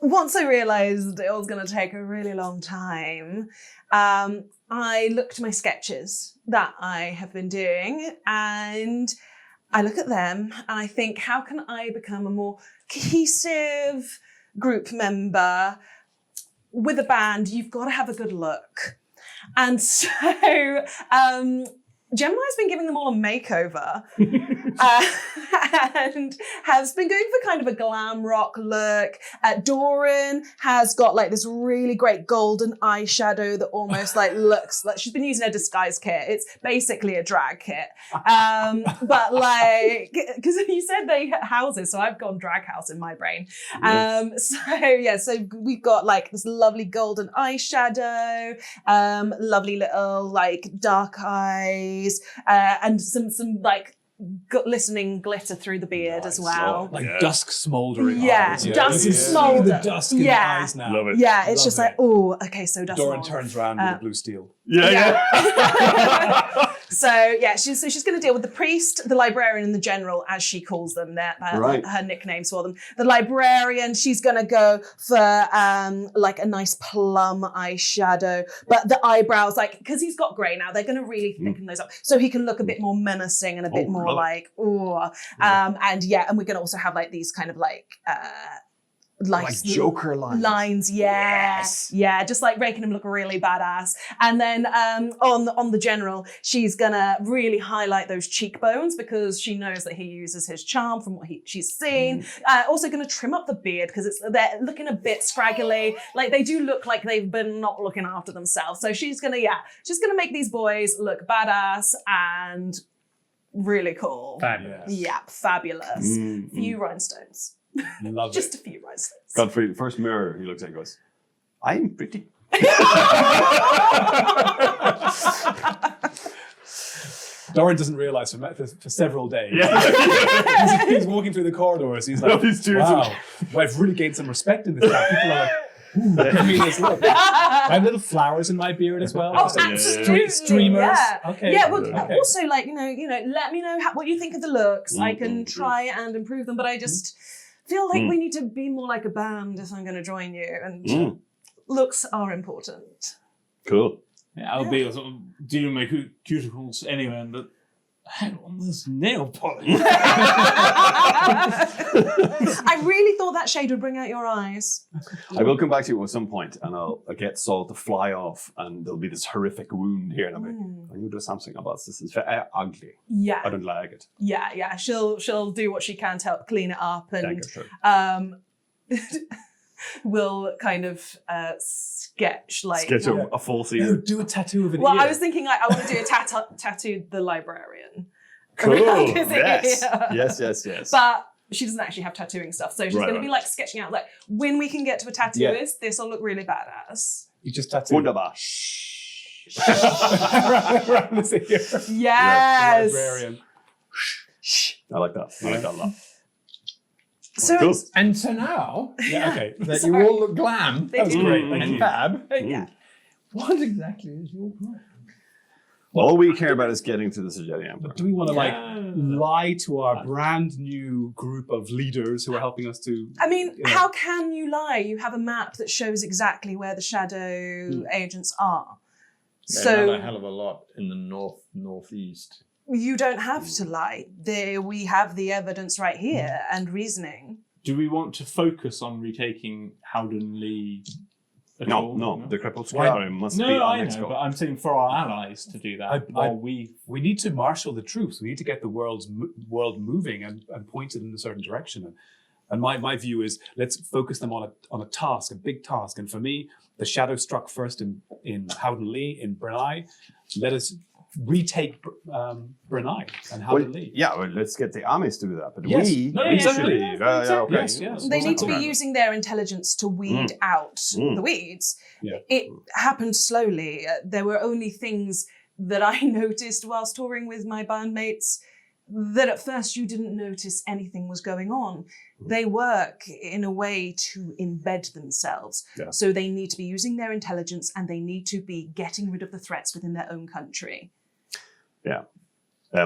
C: once I realised it was going to take a really long time, I looked at my sketches that I have been doing and I look at them and I think, how can I become a more cohesive group member? With a band, you've got to have a good look. And so Gemini's been giving them all a makeover and has been going for kind of a glam rock look. Doran has got like this really great golden eyeshadow that almost like looks like she's been using a disguise kit. It's basically a drag kit. But like, because you said they had houses, so I've gone drag house in my brain. So we've got like this lovely golden eyeshadow, lovely little like dark eyes, and some like listening glitter through the beard as well.
B: Like dusk smoldering eyes.
C: Dusk
B: You can
C: smolder.
B: see the dusk in the eyes now.
D: Love it.
C: Yeah, it's
B: Love
C: just
B: it.
C: like, oh, okay, so Dusk
B: Doran
C: Smolder.
B: turns around with a blue steel.
C: Yeah. So she's going to deal with the priest, the librarian, and the general, as she calls them.
D: Right.
C: Her nicknames for them. The librarian, she's going to go for like a nice plum eyeshadow, but the eyebrows, like, because he's got grey now, they're going to really thicken those up, so he can look a bit more menacing and a bit more
D: love it.
C: like, and we're going to also have like these kind of like
D: Joker lines.
C: Yeah, just like making him look really badass. And then on the general, she's gonna really highlight those cheekbones because she knows that he uses his charm from what she's seen. Also gonna trim up the beard because they're looking a bit scraggly. Like they do look like they've been not looking after themselves. So she's gonna make these boys look badass and really cool.
E: Fabulous.
C: Yeah, fabulous.
D: Mm,
C: Few rhinestones.
B: Love
C: Just
B: it.
C: a few rhinestones.
D: Godfrey, the first mirror he looks at goes, I'm pretty.
B: Doran doesn't realise for several days.
D: Yeah.
B: He's walking through the corridors. He's like,
D: These two-
B: wow, I've really gained some respect in this town. People are like, ooh, look at me, this look. I have little flowers in my beard as well.
C: Oh,
B: Just like
C: absolutely.
B: streamers.
C: Yeah.
B: Okay.
C: Yeah, well,
B: Okay.
C: also, like, you know, let me know what you think of the looks. I can try and improve them, but I just feel like we need to be more like a band if I'm going to join you. And looks are important.
D: Cool.
E: Yeah, I'll be sort of doing my cuticles anyway, but Hang on, there's nail polish.
C: I really thought that shade would bring out your eyes.
D: I will come back to you at some point, and I'll get Saul to fly off, and there'll be this horrific wound here, and I'll be, I need to do something about this. This is very ugly.
C: Yeah.
D: I don't like it.
C: Yeah. She'll do what she can to help clean it up, and will kind of sketch
D: a false ear.
B: Do a tattoo of an
C: Well,
B: ear.
C: I was thinking I want to do a tattoo the librarian.
D: Cool.
C: Yes.
D: Yes.
C: But she doesn't actually have tattooing stuff, so she's
D: Right,
C: going to be like sketching out like when we can get to a tattooist, this will look really badass.
B: You just tattoo.
D: Wunderbar.
B: around his ear.
C: Yes.
B: Librarian.
D: I like that. I like that a lot.
C: So
D: Cool.
C: it's,
A: And so now
B: Yeah, okay.
A: that you
C: Sorry.
A: all look glam
C: That was
B: great.
A: and fab,
C: yeah.
A: what exactly is your plan?
D: All we care about is getting to the Sajeti Empire.
B: But do we want to
A: Yeah.
B: lie to our brand new group of leaders who are helping us to?
C: I mean,
B: Yeah.
C: how can you lie? You have a map that shows exactly where the shadow agents are.
A: They've done a
C: So
A: hell of a lot in the northeast.
C: you don't have to lie. We have the evidence right here and reasoning.
E: Do we want to focus on retaking Howden Lee? at all?
D: No. The Crepuscularium must be
E: No,
D: our
E: I
D: next
E: know,
D: goal.
E: but I'm saying for our allies to do that. While we
B: We need to marshal the troops. We need to get the world moving and pointed in a certain direction. And my view is let's focus them on a task, a big task. And for me, the shadow struck first in Howden Lee, in Brunei. Let us retake Brunei and Howden Lee.
D: Let's get the armies to do that. But
B: Yes.
D: we
B: No,
D: we
B: exactly.
D: should.
B: Exactly.
D: Okay.
B: Yes.
C: They need to be
B: Exactly.
C: using their intelligence to weed out the weeds.
B: Yeah.
C: It happened slowly. There were only things that I noticed whilst touring with my bandmates that at first you didn't notice anything was going on. They work in a way to embed themselves.
D: Yeah.
C: So they need to be using their intelligence and they need to be getting rid of the threats within their own country.
D: Yeah.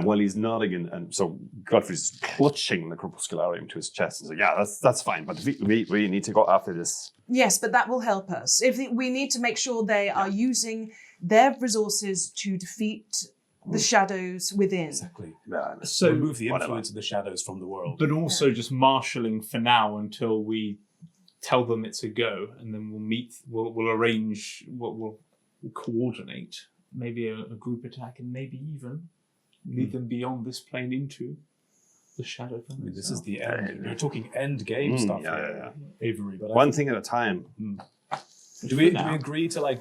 D: While he's nodding, and so Godfrey's clutching the Crepuscularium to his chest and saying, "Yeah, that's fine, but we need to go after this."
C: Yes, but that will help us. We need to make sure they are using their resources to defeat the shadows within.
B: Exactly.
E: So
B: remove the
D: whatever.
B: influence of the shadows from the world.
E: but also just marshalling for now until we tell them it's a go, and then we'll meet. We'll arrange. We'll coordinate maybe a group attack, and maybe even lead them beyond this plane into the shadow.
B: I mean, this is the end. We're talking end game stuff here, Avery. But
D: One thing at a time.
B: do we agree to like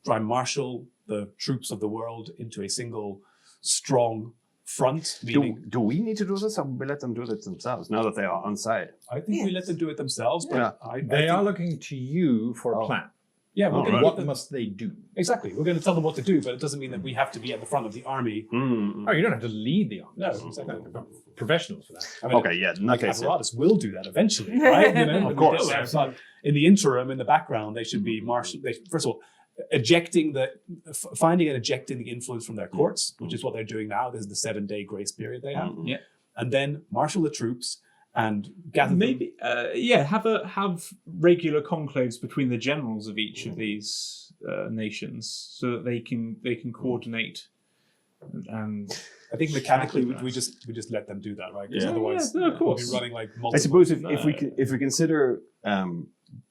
B: try and marshal the troops of the world into a single strong front? Meaning,
D: Do we need to do this, or we let them do it themselves now that they are on side?
B: I think we let them do it themselves. But
D: Yeah.
B: I
A: They
B: think,
A: are looking to you for a plan.
B: Yeah, we're going to
A: What must they do?
B: exactly. We're going to tell them what to do, but it doesn't mean that we have to be at the front of the army.
A: Oh, you don't have to lead the army.
B: No, exactly.
A: Professionals for that.
B: I mean,
D: Okay, yeah, in that case, yeah.
B: Apparatus will do that eventually, right? You know,
D: Of course.
B: But in the interim, in the background, they should be first of all, finding and ejecting the influence from their courts, which is what they're doing now. This is the 7-day grace period they have.
E: Yeah.
B: And then marshal the troops and gather them.
E: Maybe have regular conclaves between the generals of each of these nations, so that they can coordinate. And
B: I think mechanically we just let them do that, right? Because
D: Yeah.
B: otherwise
E: Yeah, no, of
B: we'll be
E: course.
B: running like multiple.
D: I suppose if we consider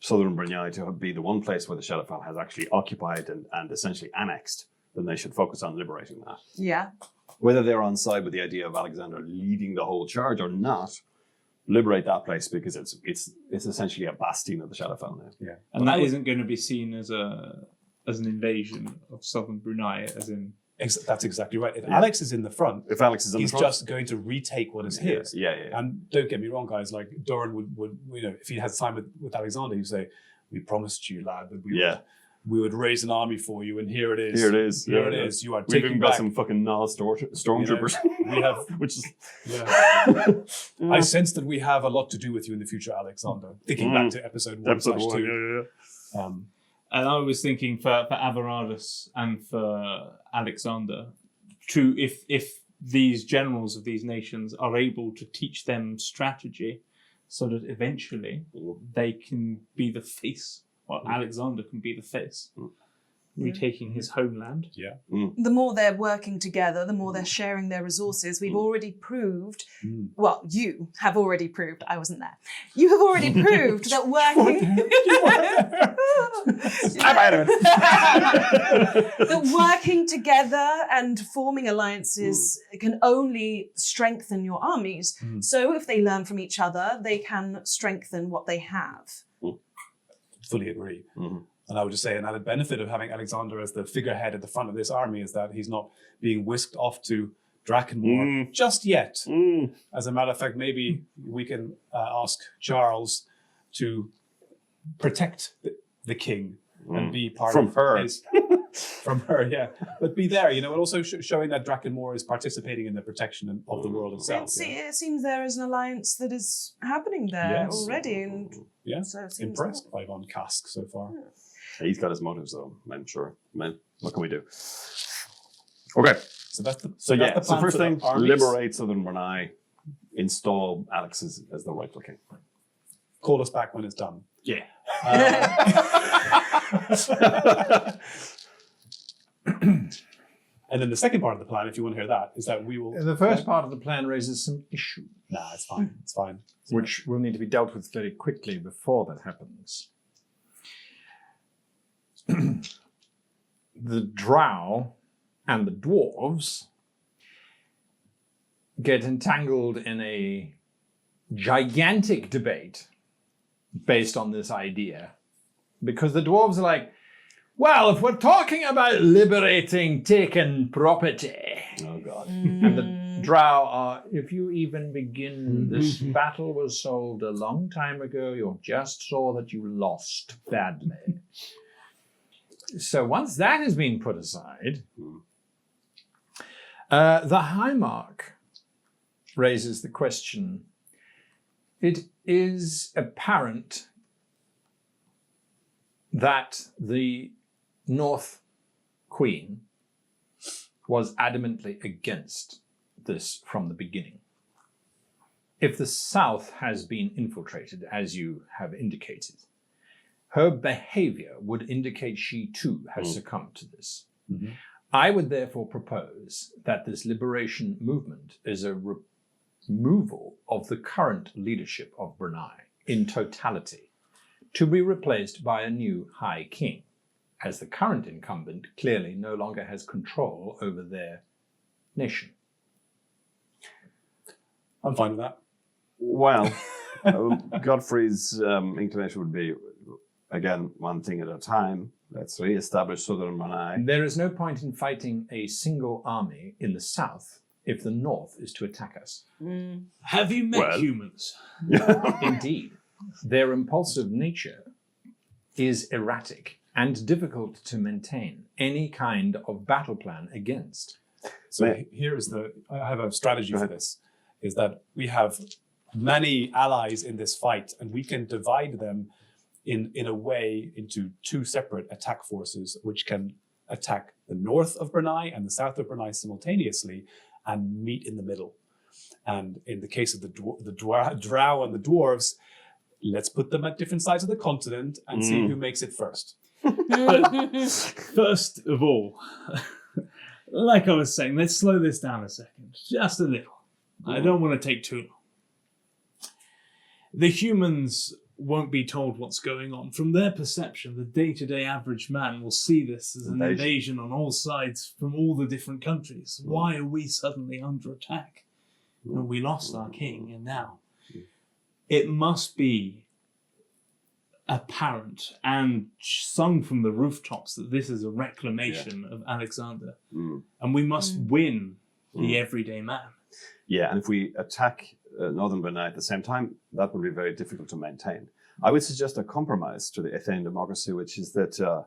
D: southern Brunei to be the one place where the Shadowfell has actually occupied and essentially annexed, then they should focus on liberating that.
C: Yeah.
D: Whether they're on side with the idea of Alexander leading the whole charge or not, liberate that place because it's essentially a bastion of the Shadowfell now.
B: Yeah.
E: and that isn't going to be seen as an invasion of southern Brunei, as in.
B: That's exactly right. If Alex is in the front,
D: If Alex is on
B: he's
D: the front,
B: just going to retake what is his.
D: Yeah.
B: And don't get me wrong, guys. Like Doran would if he has time with Alexander, he'd say, "We promised you, lad, that we would raise an army for you, and here it is.
D: Here it is.
B: Here
D: Yeah.
B: it is. You are
D: We've
B: taking
D: even got
B: back."
D: some fucking Nala stormtroopers.
B: We have.
D: Which is
B: I sense that we have a lot to do with you in the future, Alexander. Thinking back to episode 1/2.
E: And I was thinking for Avaradus and for Alexander, if these generals of these nations are able to teach them strategy, so that eventually they can be the face, or Alexander can be the face retaking his homeland.
B: Yeah.
C: The more they're working together, the more they're sharing their resources. We've already proved, well, you have already proved, I wasn't there. You have already proved that working together and forming alliances can only strengthen your armies. So if they learn from each other, they can strengthen what they have.
B: Fully agree. And I would just say an added benefit of having Alexander as the figurehead at the front of this army is that he's not being whisked off to Drakenmoor just yet. As a matter of fact, maybe we can ask Charles to protect the king and be part
D: From
B: of
D: her.
B: his... From her, yeah. But be there, and also showing that Drakenmoor is participating in the protection of the world itself.
C: It seems there is an alliance that is happening there already. And
B: yeah,
C: so it seems
B: impressed by Von Kask so far.
D: He's got his motives, though. I'm sure. What can we do? Okay.
B: So that's the
D: So
B: plan
D: first
B: for the
D: thing,
B: armies.
D: liberate Southern Brunei, install Alex as the rightful king.
B: Call us back when it's done.
D: Yeah.
B: And then the second part of the plan, if you want to hear that, is that we will...
A: The first part of the plan raises some issues,
B: Nah, it's fine. It's fine.
A: which will need to be dealt with very quickly before that happens. The drow and the dwarves get entangled in a gigantic debate based on this idea. Because the dwarves are like, well, if we're talking about liberating taken property,
D: Oh, God.
A: and the drow are, if you even begin, this battle was sold a long time ago, you just saw that you lost badly. So once that has been put aside, the High Mark raises the question, it is apparent that the North Queen was adamantly against this from the beginning. If the South has been infiltrated, as you have indicated, her behavior would indicate she too has succumbed to this. I would therefore propose that this liberation movement is a removal of the current leadership of Brunei in totality, to be replaced by a new High King, as the current incumbent clearly no longer has control over their nation.
B: I'm fine with that.
D: Well, Godfrey's inclination would be, again, one thing at a time. Let's re-establish Southern Brunei.
A: There is no point in fighting a single army in the south if the north is to attack us.
E: Have you met
D: Well.
E: humans?
A: Indeed, their impulsive nature is erratic and difficult to maintain any kind of battle plan against.
B: So I have a strategy for this, is that we have many allies in this fight, and we can divide them in a way into two separate attack forces, which can attack the north of Brunei and the south of Brunei simultaneously and meet in the middle. And in the case of the drow and the dwarves, let's put them at different sides of the continent and see who makes it first.
E: First of all, like I was saying, let's slow this down a second, just a little. I don't want to take too long. The humans won't be told what's going on. From their perception, the day-to-day average man will see this as an invasion on all sides from all the different countries. Why are we suddenly under attack? Well, we lost our king, and now it must be apparent and sung from the rooftops that this is a reclamation of Alexander. And we must win the everyday man.
D: Yeah, and if we attack Northern Brunei at the same time, that would be very difficult to maintain. I would suggest a compromise to the Athenian democracy, which is that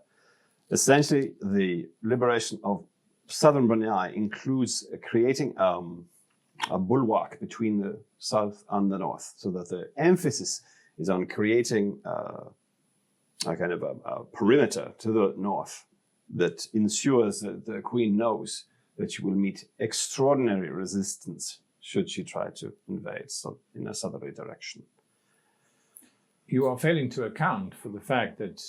D: essentially the liberation of Southern Brunei includes creating a bulwark between the south and the north, so that the emphasis is on creating a kind of a perimeter to the north that ensures that the queen knows that she will meet extraordinary resistance should she try to invade in a southerly direction.
A: You are failing to account for the fact that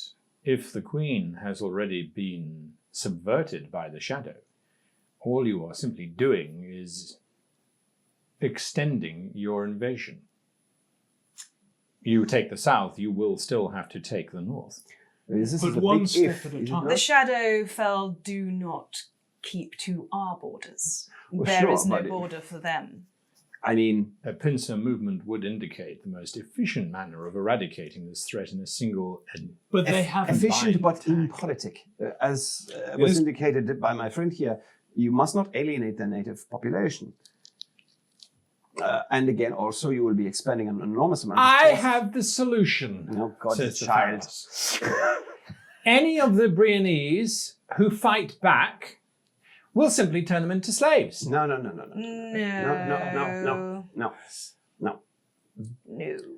A: if the Queen has already been subverted by the shadow, all you are simply doing is extending your invasion. You take the south, you will still have to take the north.
D: This
E: But
D: is a
E: one
D: big
E: step
D: if,
E: at a
D: is it
E: time.
C: The
D: not?
C: Shadowfell do not keep to our borders.
D: Well,
C: There
D: sure,
C: is no
D: but-
C: border for them.
D: I mean,
A: A pincer movement would indicate the most efficient manner of eradicating this threat in a single
E: But they have
D: efficient but
A: attack.
D: impolitic. As was
B: Yes.
D: indicated by my friend here, you must not alienate the native population. And again, also, you will be expending an enormous amount of
A: I
D: force.
A: have the solution,
D: No, God,
A: says
D: the
A: the
D: child.
A: Pharos. Any of the Brionnese who fight back, we'll simply turn them into slaves.
D: No.
C: No.
D: No.
C: No.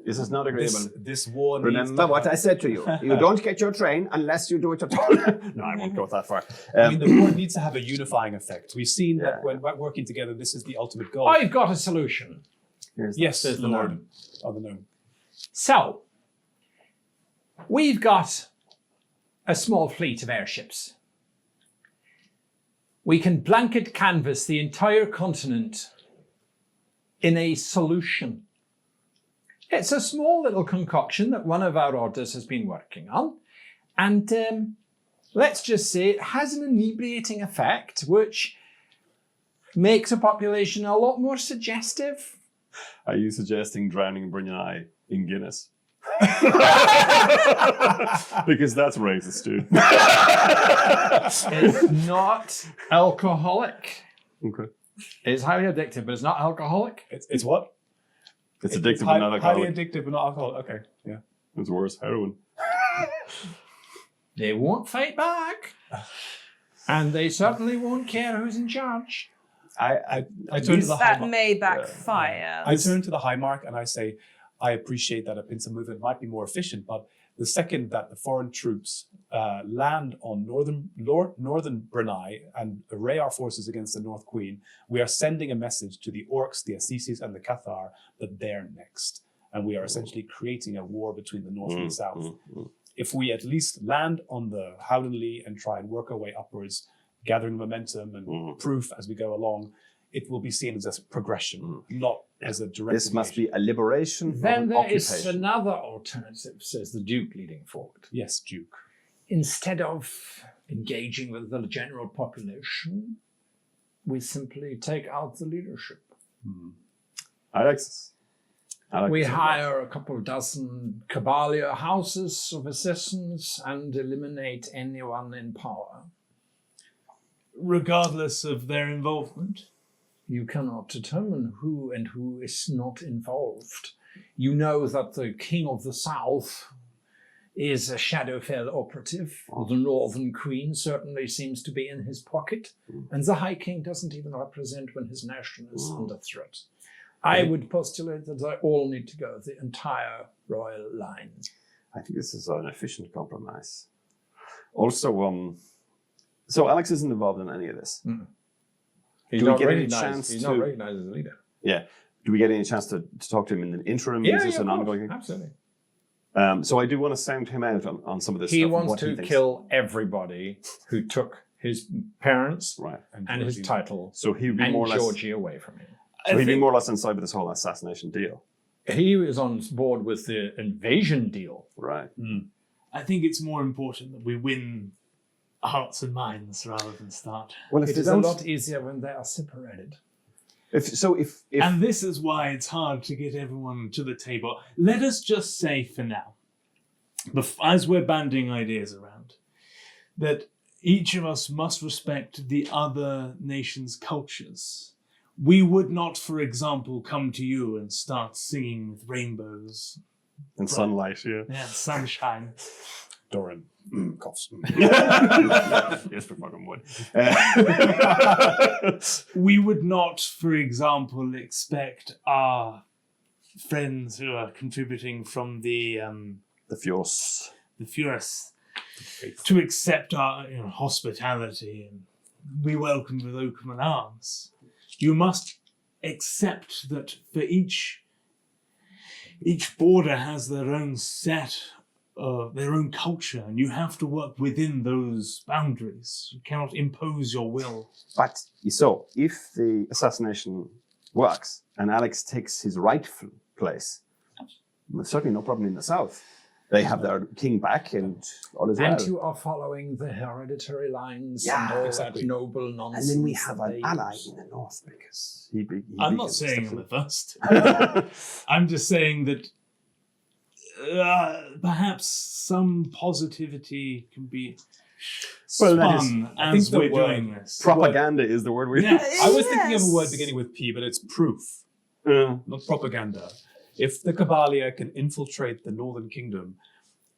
D: This is not agreeable.
B: This war needs
D: Remember
B: to
D: what
B: have-
D: I said to you. You don't get your train unless you do it at all. No, I won't go that far.
B: I mean, the war needs to have a unifying effect. We've seen
D: Yeah.
B: that when working together, this is the ultimate goal.
A: I've got a solution.
D: Here's
B: Yes,
A: Says the
B: Lord.
A: gnome.
B: Oh, the gnome.
A: So, we've got a small fleet of airships. We can blanket canvas the entire continent in a solution. It's a small little concoction that one of our orders has been working on. And let's just say it has an inebriating effect, which makes a population a lot more suggestive.
D: Are you suggesting drowning Brunei in Guinness? Because that's racist, dude.
A: It's not alcoholic.
D: Okay.
A: It's highly addictive, but it's not alcoholic.
B: It's what?
D: It's addictive,
B: Hi-
D: but not
B: highly
D: alcoholic.
B: addictive, but not alcohol. Okay, yeah.
D: It's worse, heroin.
A: They won't fight back. And they certainly won't care who's in charge.
B: I turn to the high
C: That may backfire.
B: I turn to the high mark and I say, I appreciate that a pincer movement might be more efficient, but the second that the foreign troops land on northern Brunei and array our forces against the North Queen, we are sending a message to the Orcs, the Assisi, and the Cathar that they're next. And we are essentially creating a war between the North and the South. If we at least land on the Howdenlee and try and work our way upwards, gathering momentum and proof as we go along, it will be seen as a progression, not as a direct
D: This must
B: invasion.
D: be a liberation, not
A: Then
D: an
A: there is
D: occupation.
A: another alternative, says the Duke leading forward.
B: Yes, Duke.
A: Instead of engaging with the general population, we simply take out the leadership.
D: I like this. I like
A: We
D: this a lot.
A: hire a couple of dozen Cabalier houses of assassins and eliminate anyone in power.
E: regardless of their involvement.
A: You cannot determine who and who is not involved. You know that the King of the South is a Shadowfell operative. The Northern Queen certainly seems to be in his pocket. And the High King doesn't even represent when his nation is under threat. I would postulate that they all need to go the entire royal line.
D: I think this is an efficient compromise. Also, so Alex isn't involved in any of this.
A: He's
D: Do we
A: not
D: get any
A: recognized.
D: chance
A: He's
D: to-
A: not recognized as a leader.
D: Yeah. Do we get any chance to talk to him in the interim? Is this
A: of
D: an
A: course.
D: ongoing thing?
A: Absolutely.
D: So I do want to sound him out on some of this
A: He
D: stuff. and
A: wants
D: what
A: to
D: thinks.
A: kill everybody who took his parents
D: Right.
A: and his
B: Georgie.
A: title
D: So he'd be
A: and
D: more or less.
A: Georgie away from him.
D: So he'd be more or less inside with this whole assassination deal.
A: He was on board with the invasion deal.
D: Right.
E: I think it's more important that we win hearts and minds rather than start.
D: Well, if
A: It
D: they
A: is a
D: don't,
A: lot easier when they are separated.
D: if
E: And this is why it's hard to get everyone to the table. Let us just say for now, as we're banding ideas around, that each of us must respect the other nation's cultures. We would not, for example, come to you and start singing with rainbows
D: in sunlight, yeah.
E: and sunshine.
B: Doran coughs.
D: Yes, for fucking wood.
E: We would not, for example, expect our friends who are contributing from the
D: Fjords.
E: Furious to accept our hospitality and be welcomed with open arms. You must accept that for each border has their own set their own culture, and you have to work within those boundaries. You cannot impose your will.
D: But so, if the assassination works and Alex takes his rightful place, there's certainly no problem in the south. They have their king back and all is well.
A: And you are following the hereditary lines
D: Yeah,
A: and all
B: exactly.
A: that noble nonsense.
D: And then we have
A: that
D: an
A: they
D: ally
A: use.
D: in the north because he
E: I'm not
D: becomes
E: saying
D: the-
E: I'm the first. I'm just saying that perhaps some positivity can be
D: Well, that is-
E: spun
B: I think
E: as
B: the
E: we're
B: word
E: doing this.
D: Propaganda is the word we
E: Yeah.
B: I was thinking of a word
C: Yes.
B: beginning with P, but it's proof,
D: Uh,
B: not propaganda. If the Kabalia can infiltrate the Northern Kingdom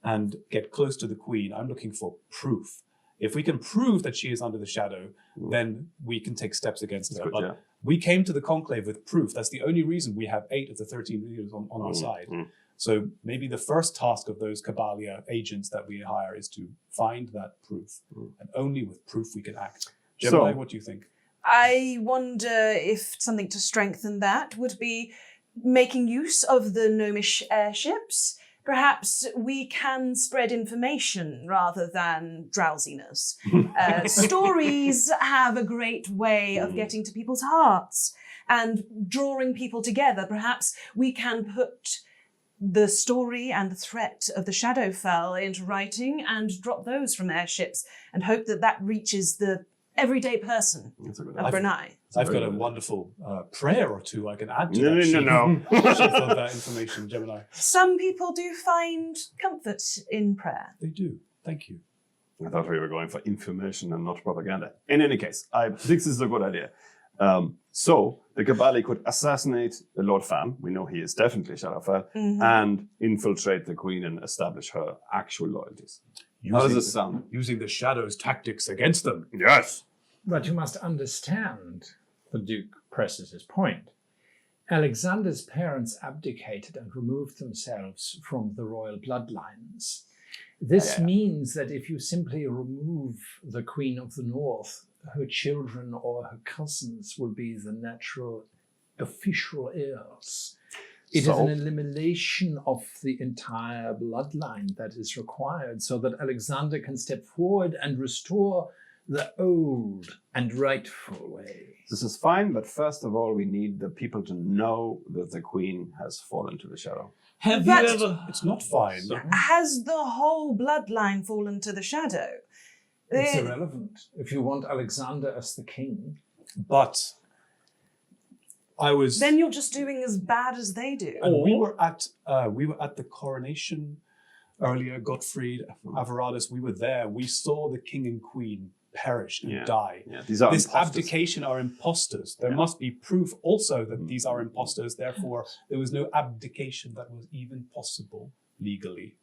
B: and get close to the Queen, I'm looking for proof. If we can prove that she is under the shadow, then we can take steps against
D: That's
B: her.
D: good,
B: But
D: yeah.
B: we came to the conclave with proof. That's the only reason we have 8 of the 13 leaders on our side. So maybe the first task of those Kabalia agents that we hire is to find that proof. And only with proof we can act. Gemini, what do you think?
C: I wonder if something to strengthen that would be making use of the gnomish airships. Perhaps we can spread information rather than drowsiness. Stories have a great way of getting to people's hearts and drawing people together. Perhaps we can put the story and the threat of the Shadowfell into writing and drop those from airships and hope that that reaches the everyday person
D: That's a good
C: of
D: idea.
C: Brunei.
B: I've got
D: very
B: a
D: good.
B: wonderful prayer or two I can add to
D: No,
B: that sheet
D: no.
B: of information, Gemini.
C: Some people do find comfort in prayer.
B: They do. Thank you.
D: I thought we were going for information and not propaganda. In any case, I think this is a good idea. So the Kabali could assassinate the Lord Fam. We know he is definitely Shadowfell, and infiltrate the Queen and establish her actual loyalties. How does this sound?
B: Using the shadows' tactics against them.
D: Yes.
A: But you must understand, the Duke presses his point. Alexander's parents abdicated and removed themselves from the royal bloodlines. This means that if you simply remove the Queen of the North, her children or her cousins will be the natural official heirs. It is
D: So?
A: an elimination of the entire bloodline that is required so that Alexander can step forward and restore the old and rightful way.
D: This is fine, but first of all, we need the people to know that the Queen has fallen to the shadow.
E: Have
C: But-
E: you ever?
B: It's not fine.
C: Has the whole bloodline fallen to the shadow?
A: It's
C: Eh,
A: irrelevant. If you want Alexander as the king,
B: But I was.
C: Then you're just doing as bad as they do.
B: And we were at the coronation earlier. Gottfried, Avaradus, we were there. We saw the king and queen perish and die.
D: Yeah, these are
B: This
D: imposters.
B: abdication are imposters. There must be proof also that these are imposters. Therefore, there was no abdication that was even possible legally.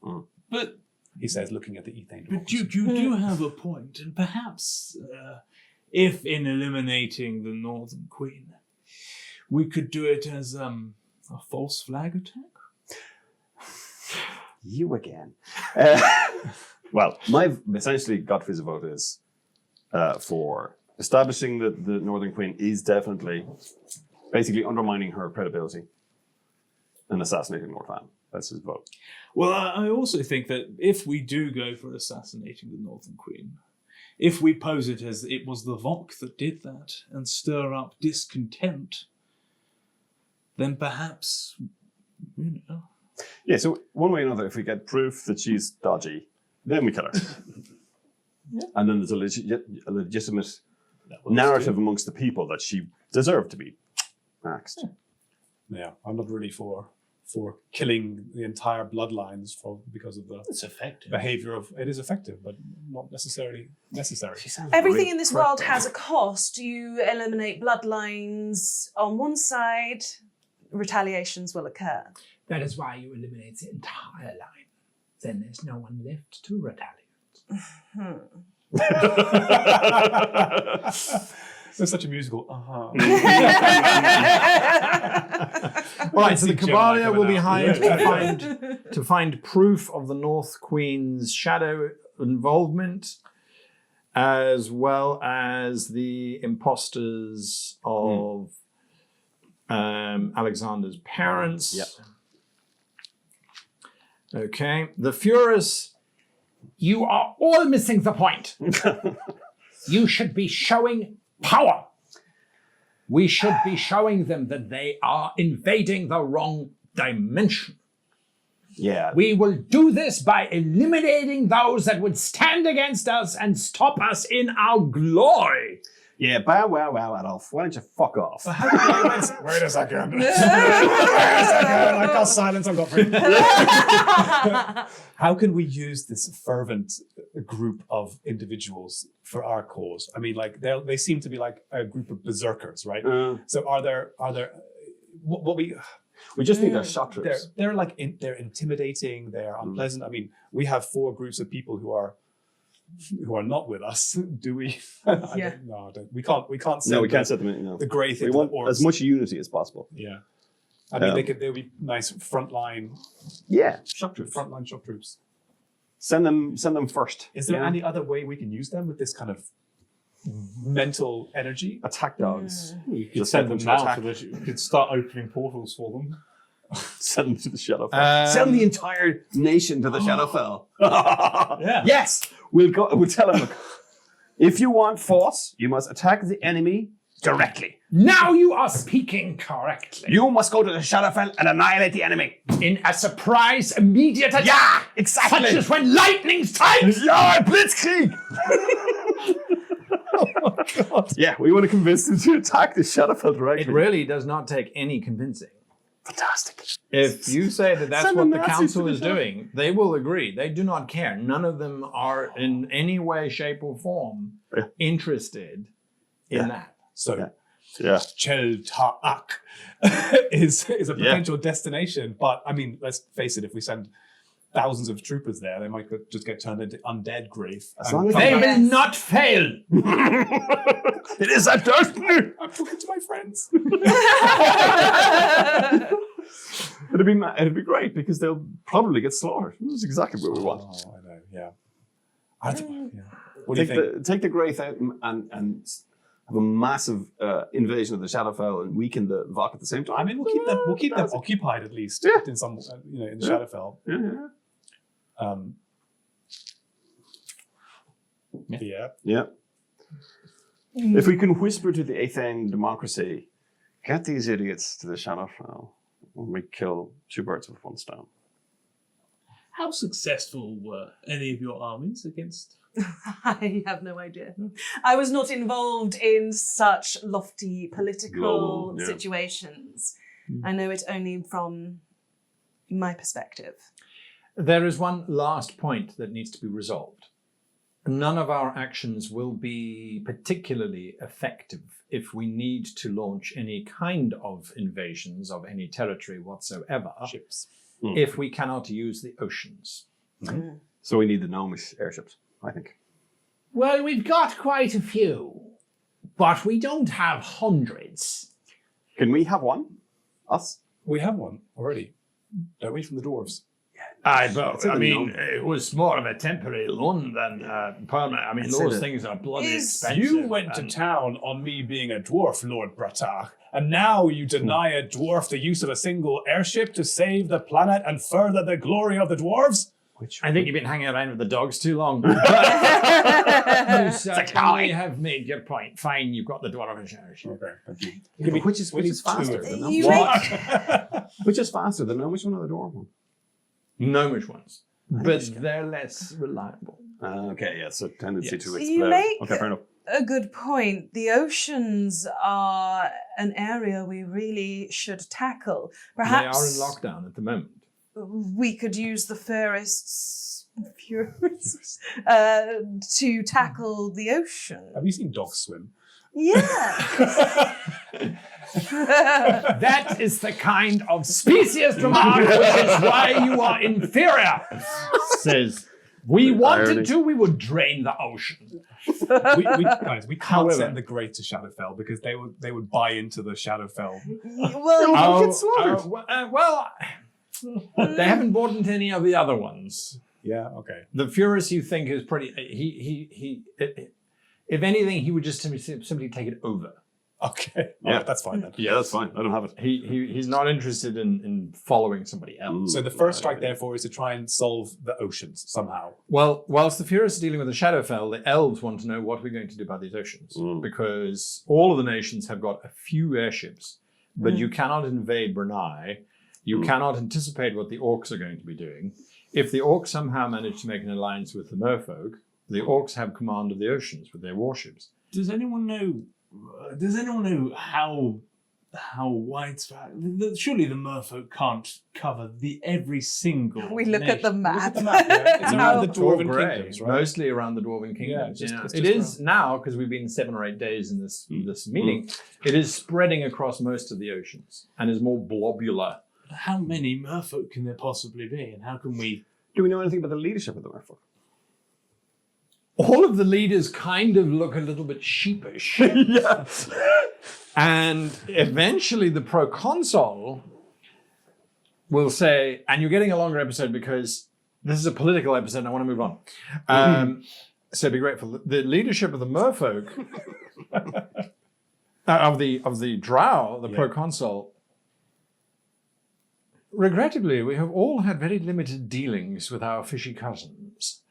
E: But
B: He says, looking at the ethane.
E: But Duke, you do have a point, and perhaps if in eliminating the Northern Queen, we could do it as a false flag attack.
D: You again. Well, my essentially Godfrey's vote is for establishing that the Northern Queen is definitely basically undermining her credibility and assassinating Lord Fan. That's his vote.
E: Well, I also think that if we do go for assassinating the Northern Queen, if we pose it as it was the Vok that did that and stir up discontent, then perhaps, you know.
D: Yeah, so one way or another, if we get proof that she's dodgy, then we kill her. And then there's a legitimate narrative amongst the people that she deserved to be axed.
B: Yeah, I'm not really for killing the entire bloodlines because of the
E: It's effective.
B: behavior of it is effective, but not necessarily necessary.
D: She sounds
C: Everything
D: real
C: in this
D: crap,
C: world
D: though.
C: has a cost. You eliminate bloodlines on one side, retaliations will occur.
A: that is why you eliminate the entire line. Then there's no one left to retaliate.
B: There's such a musical.
A: Right, so the
B: see Gemini
A: Kabalia will be
B: coming out.
A: hired
B: Yeah.
A: to find proof of the North Queen's shadow involvement, as well as the imposters of Alexander's parents.
D: Yep.
A: Okay. The Furious, you are all missing the point. You should be showing power. We should be showing them that they are invading the wrong dimension.
D: Yeah.
A: We will do this by eliminating those that would stand against us and stop us in our glory.
D: Yeah, wow, Adolf. Why don't you fuck off?
B: Wait a second. Wait a second. I got silence. I got free. How can we use this fervent group of individuals for our cause? I mean, like they seem to be like a group of berserkers, right? So are there what
D: we just need their shot troops.
B: They're like they're intimidating. They're unpleasant. I mean, we have 4 groups of people who are not with us. Do we?
C: Yeah.
B: We can't.
D: No, we can't set them in. No.
B: The grey thing.
D: We want as much unity as possible.
B: Yeah. I mean, they'll be nice frontline.
D: Yeah, shock troops.
B: Frontline shock troops.
D: Send them first.
B: Is there any other way we can use them with this kind of mental energy?
D: Attack dogs.
E: You could
D: Just
E: send
D: send
E: them
D: them to
E: now.
D: attack.
E: You could start opening portals for them.
D: Send them to the Shadowfell. Send the entire nation to the Shadowfell.
E: Yeah.
D: Yes, we'll go. We'll tell them. Look, if you want force, you must attack the enemy directly.
A: Now you are speaking correctly.
D: You must go to the Shadowfell and annihilate the enemy.
A: In a surprise, immediate attack.
D: Yeah, exactly.
A: Such as when lightning strikes.
D: Yeah, Blitzkrieg. Oh my God. Yeah, we want to convince them to attack the Shadowfell directly.
A: It really does not take any convincing.
D: Fantastic.
A: If you say that that's
D: Send
A: what
D: the
A: the
D: Nazis
A: council
D: to the
A: is doing, they will agree. They do not care. None of them are in any way, shape, or form interested in that.
B: So,
D: Yeah.
B: Chel-Ta-Ak is a potential destination. But I mean, let's face it, if we send thousands of troopers there, they might just get turned into undead grief.
D: As long as
A: They will not fail.
D: It is a destiny.
B: I'm talking to my friends.
D: It'd be great because they'll probably get slaughtered. This is exactly what we want.
B: Oh, I know. Yeah. What do you think?
D: Take the Wraith out and have a massive invasion of the Shadowfell and weaken the Vok at the same time.
B: I mean, we'll keep them occupied at least in some, in the Shadowfell.
D: Yeah. If we can whisper to the Athenian democracy, get these idiots to the Shadowfell, and we kill 2 birds with 1 stone.
E: How successful were any of your armies against?
C: I have no idea. I was not involved in such lofty political situations. I know it only from my perspective.
A: There is one last point that needs to be resolved. None of our actions will be particularly effective if we need to launch any kind of invasions of any territory whatsoever.
B: Ships.
A: If we cannot use the oceans.
D: So we need the gnomish airships, I think.
A: Well, we've got quite a few, but we don't have hundreds.
D: Can we have one? Us?
B: We have one already, don't we, from the dwarves?
A: It was more of a temporary loan than permanent. I mean, those things are bloody expensive.
B: You went to town on me being a dwarf, Lord Bratak, and now you deny a dwarf the use of a single airship to save the planet and further the glory of the dwarves?
A: I think you've been hanging around with the dogs too long. You certainly have made your point. Fine, you've got the dwarvish airship.
B: Okay, thank you.
D: Yeah, which is faster? Which is faster, the gnomish one or the dwarf one?
A: Gnomish ones. But they're less reliable.
D: Okay, yeah, so tendency to explode.
C: You make
D: okay, fair enough.
C: a good point. The oceans are an area we really should tackle. Perhaps
A: they are in lockdown at the moment.
C: We could use the Furists to tackle the ocean.
B: Have you seen dogs swim?
C: Yeah.
A: That is the kind of specious remark which is why you are inferior, says. We wanted to, we would drain the ocean.
B: We can't send the Great to Shadowfell because they would buy into the Shadowfell.
A: They haven't bought into any of the other ones.
B: Yeah, okay.
A: The Furious you think is pretty. If anything, he would just simply take it over.
B: Okay.
D: Yeah.
B: Oh, that's fine then.
D: Yeah, that's fine. I don't have it.
A: He's not interested in following somebody else.
B: So the first strike, therefore, is to try and solve the oceans somehow.
A: Well, whilst the Furious are dealing with the Shadowfell, the elves want to know what we're going to do about these oceans. Because all of the nations have got a few airships, but you cannot invade Brunei. You cannot anticipate what the orcs are going to be doing. If the orcs somehow manage to make an alliance with the merfolk, the orcs have command of the oceans with their warships.
E: Does anyone know how widespread? Surely the merfolk can't cover every single.
C: We look at the
E: nation.
C: map.
B: It's around the
A: It's all
B: Dwarven
A: grey,
B: Kingdoms, right?
A: mostly around the Dwarven Kingdoms.
B: Yeah,
A: Yeah,
B: it's
A: it
B: just
A: is now, because we've been 7 or 8 days in this meeting, it is spreading across most of the oceans and is more globular.
E: How many merfolk can there possibly be, and how can we?
D: Do we know anything about the leadership of the merfolk?
A: All of the leaders kind of look a little bit sheepish.
D: Yes.
A: And eventually the proconsul will say, and you're getting a longer episode because this is a political episode and I want to move on. So be grateful. The leadership of the merfolk, of the drow, the proconsul, regrettably, we have all had very limited dealings with our fishy cousins,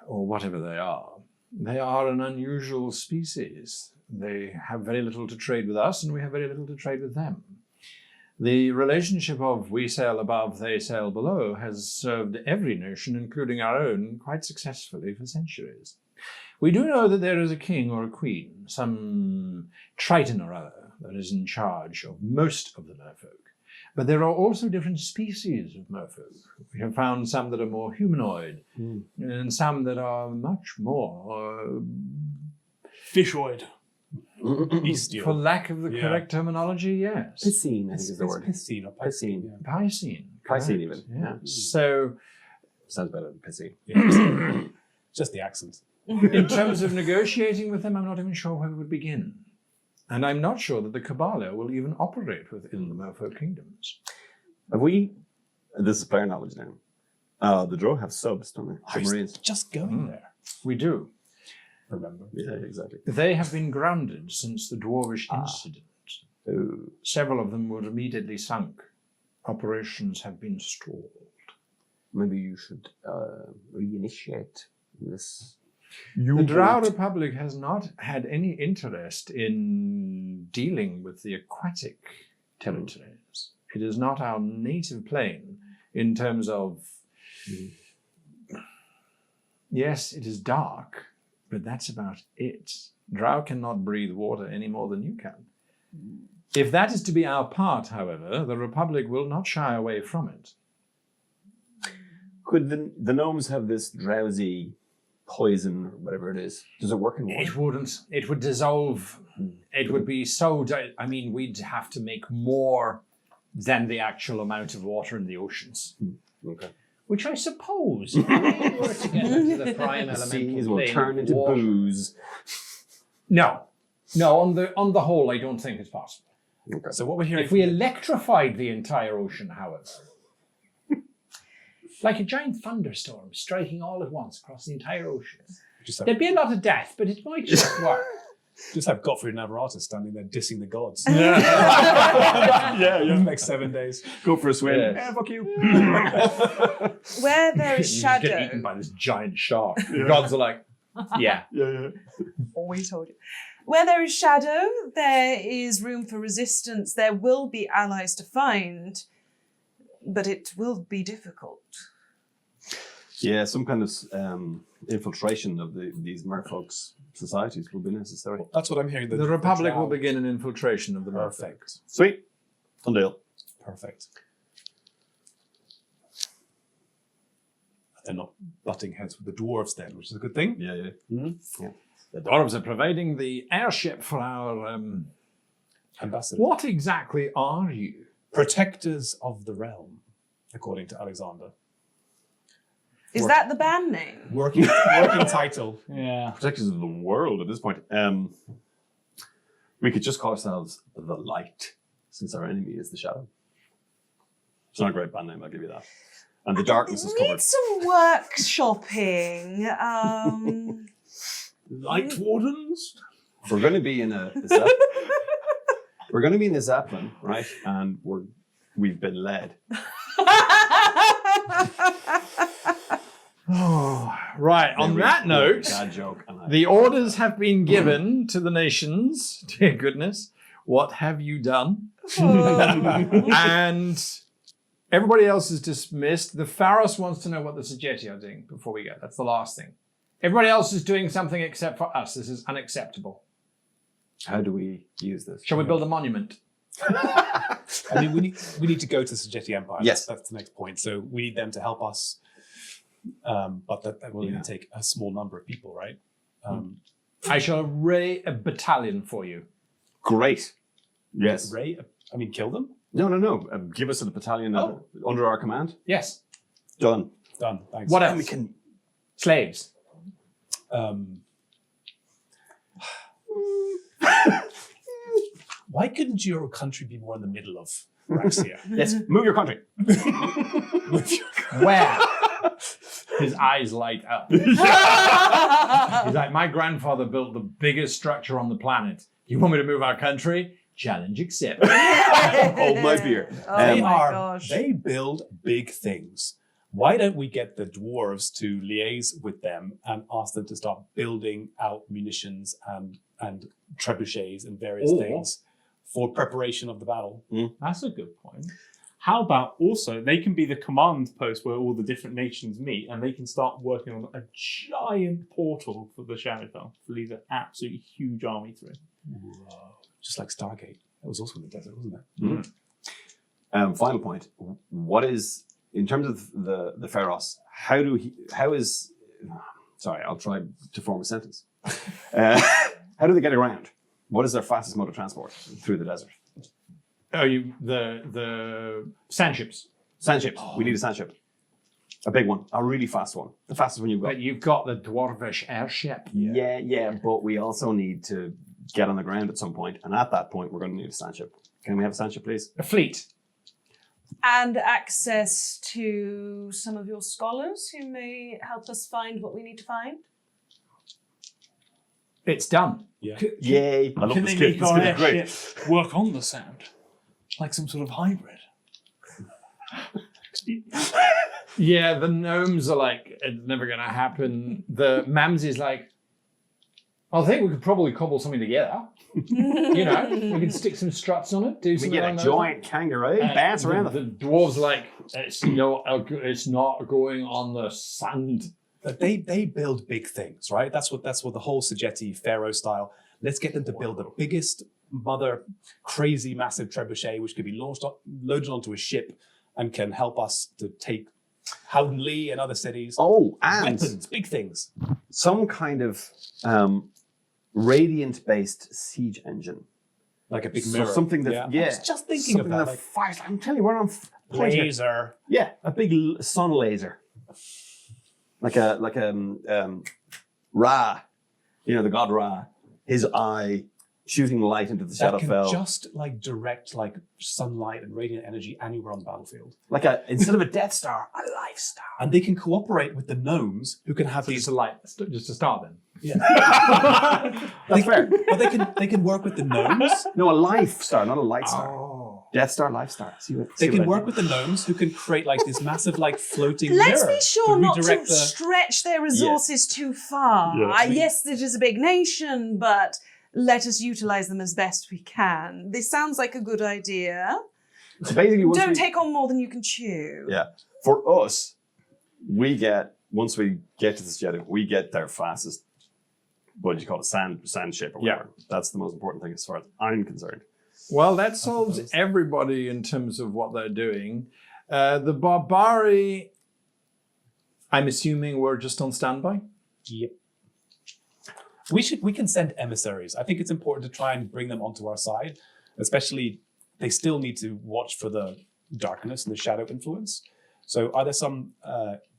A: or whatever they are. They are an unusual species. They have very little to trade with us, and we have very little to trade with them. The relationship of we sail above, they sail below has served every nation, including our own, quite successfully for centuries. We do know that there is a king or a queen, some Triton or other, that is in charge of most of the merfolk. But there are also different species of merfolk. We have found some that are more humanoid, and some that are much more
E: Fishoid.
B: Bestial.
A: for lack of the correct terminology, yes.
D: Piscine, I think is the word.
B: Piscine or
D: Piscine.
B: yeah.
A: Piscine.
D: Piscine
A: correct,
D: even,
A: Yeah.
D: yeah.
A: So
D: Sounds better than piscine.
B: Yeah. Just the accent.
A: in terms of negotiating with them, I'm not even sure where we would begin. And I'm not sure that the Kabbalah will even operate within the merfolk kingdoms.
D: Have we, this is player knowledge now, the Drow have subs, don't they?
B: I was
D: Submarines.
B: just going there.
A: We do.
B: Remember?
D: Yeah, exactly.
A: They have been grounded since the Dwarvish incident.
D: Oh.
A: Several of them were immediately sunk. Operations have been stalled.
D: Maybe you should reinitiate this.
A: The Drow Republic has not had any interest in dealing with the aquatic territories. It is not our native plane in terms of... Yes, it is dark, but that's about it. Drow cannot breathe water any more than you can. If that is to be our part, however, the Republic will not shy away from it.
D: Could the gnomes have this drowsy poison or whatever it is? Does it work in water?
A: It wouldn't. It would dissolve. It would be so... I mean, we'd have to make more than the actual amount of water in the oceans.
D: Okay.
A: Which I suppose, if we were to get into the prime
D: The
A: elemental
D: seas will
A: plane
D: turn
A: of
D: into
A: water-
D: booze.
A: No. On the whole, I don't think it's possible.
D: Okay.
B: So what we're hearing
A: If we electrified the entire ocean, however, like a giant thunderstorm striking all at once across the entire ocean,
B: just have,
A: there'd be a lot of death, but it might just work.
B: just have Gottfried and Navarrete standing there dissing the gods.
D: Yeah,
B: For the next 7 days.
D: Go for a swim.
A: Yes.
D: Yeah, fuck you.
C: Where there is
A: You just get eaten
C: shadow.
A: by this giant shark. The gods are like, yeah.
D: Yeah.
C: Always told you. Where there is shadow, there is room for resistance. There will be allies to find, but it will be difficult.
D: Yeah, some kind of infiltration of these merfolk's societies will be necessary.
B: That's what I'm hearing.
A: The Republic
B: Drow-
A: will begin an infiltration of the merfolk.
B: Perfect.
D: Sweet. Undeal.
B: Perfect. They're not butting heads with the dwarves then, which is a good thing.
D: Yeah.
A: The dwarves are providing the airship for our...
B: Ambassador.
A: What exactly are you?
B: Protectors of the realm, according to Alexander.
C: Is that the band name?
B: Working title.
E: Yeah.
D: Protectors of the world at this point. We could just call ourselves the Light, since our enemy is the Shadow. It's not a great band name, I'll give you that. And the darkness is
C: Need
D: covered.
C: some workshopping.
E: Light wardens?
D: If we're going to be in a... Is that... We're going to be in the Zeppelin, right? And we've been led.
A: Oh, right. On that note,
D: Dad joke. And
A: the orders have been given to the nations. Dear goodness, what have you done? And everybody else is dismissed. The Pharos wants to know what the Sagetti are doing before we go. That's the last thing. Everybody else is doing something except for us. This is unacceptable.
D: How do we use this?
A: Shall we build a monument?
B: I mean, we need to go to the Sagetti Empire.
D: Yes.
B: That's the next point. So we need them to help us. But that will even take a small number of people, right?
A: I shall array a battalion for you.
D: Great. Yes.
B: Kill them?
D: No. Give us a battalion under our command.
A: Yes.
D: Done.
B: Done. Thanks.
A: What else?
D: And we can...
A: Slaves.
B: Why couldn't your country be more in the middle of Raxia?
D: Yes. Move your country.
A: Where? His eyes light up. He's like, my grandfather built the biggest structure on the planet. You want me to move our country? Challenge accepted.
D: Hold my beer.
C: Oh my gosh.
B: They build big things. Why don't we get the dwarves to liaise with them and ask them to start building out munitions and trebuchets and various things for preparation of the battle?
E: That's a good point. How about also they can be the command post where all the different nations meet, and they can start working on a giant portal for the Shadowfell to lead an absolutely huge army through.
B: Whoa. Just like Stargate. That was also in the desert, wasn't it?
D: Final point. What is, in terms of the Pharos, sorry, I'll try to form a sentence. How do they get around? What is their fastest mode of transport through the desert?
A: Oh, the sand ships.
D: Sand ship. We need a sand ship. A big one. A really fast one. The fastest one you've got.
A: But you've got the dwarvish airship.
D: Yeah. But we also need to get on the ground at some point. And at that point, we're going to need a sand ship. Can we have a sand ship, please?
A: A fleet.
C: And access to some of your scholars who may help us find what we need to find.
A: It's done.
B: Yeah.
D: Yay. I love
E: Can
D: this
E: they
D: kid.
E: make
D: This
E: our
D: kid is great.
E: airship work on the sand? Like some sort of hybrid?
A: Yeah, the gnomes are like, it's never going to happen. The Mamsy's like, I think we could probably cobble something together. You know, we can stick some struts on it, do
D: We
A: something
D: get a
A: like that.
D: giant kangaroo, bounce around
A: the dwarves are like, it's not going on the sand.
B: But they build big things, right? That's what the whole Sagetti Pharaoh style. Let's get them to build the biggest crazy massive trebuchet, which could be loaded onto a ship and can help us to take Howden Lee and other cities.
D: Oh, and
B: weapons, big things.
D: some kind of radiant-based siege engine.
B: Like a big
D: So
B: mirror.
D: something that,
B: I was just thinking of
D: something
B: that.
D: that
B: Like
D: fires. I'm telling you, we're on
B: laser.
D: Yeah, a big sun laser, like a Ra, you know, the god Ra. His eye shooting light into the
B: That can
D: Shadowfell,
B: just like direct like sunlight and radiant energy anywhere on the battlefield.
D: like instead of a Death Star, a Life Star.
B: And they can cooperate with the gnomes who can have
A: So
B: these.
A: just to start then.
D: That's fair.
B: But they can work with the gnomes.
D: No, a Life Star, not a Light Star.
A: Oh.
D: Death Star, Life Star. See what
B: They
D: what I
B: can work
D: did?
B: with the gnomes who can create like this massive like floating
C: Let's
B: mirror
C: be sure not to
B: redirect the.
C: stretch their resources too far.
D: Yeah.
C: Yes, it is a big nation, but let us utilize them as best we can. This sounds like a good idea.
D: So basically,
C: Don't take on more than you can chew.
D: Yeah. For us, once we get to the Jedi, we get their fastest, what do you call it, sand ship or whatever. That's the most important thing as far as I'm concerned.
A: Well, that solves everybody in terms of what they're doing. The Barbari, I'm assuming we're just on standby.
B: Yep. We can send emissaries. I think it's important to try and bring them onto our side, especially they still need to watch for the darkness and the shadow influence. So are there some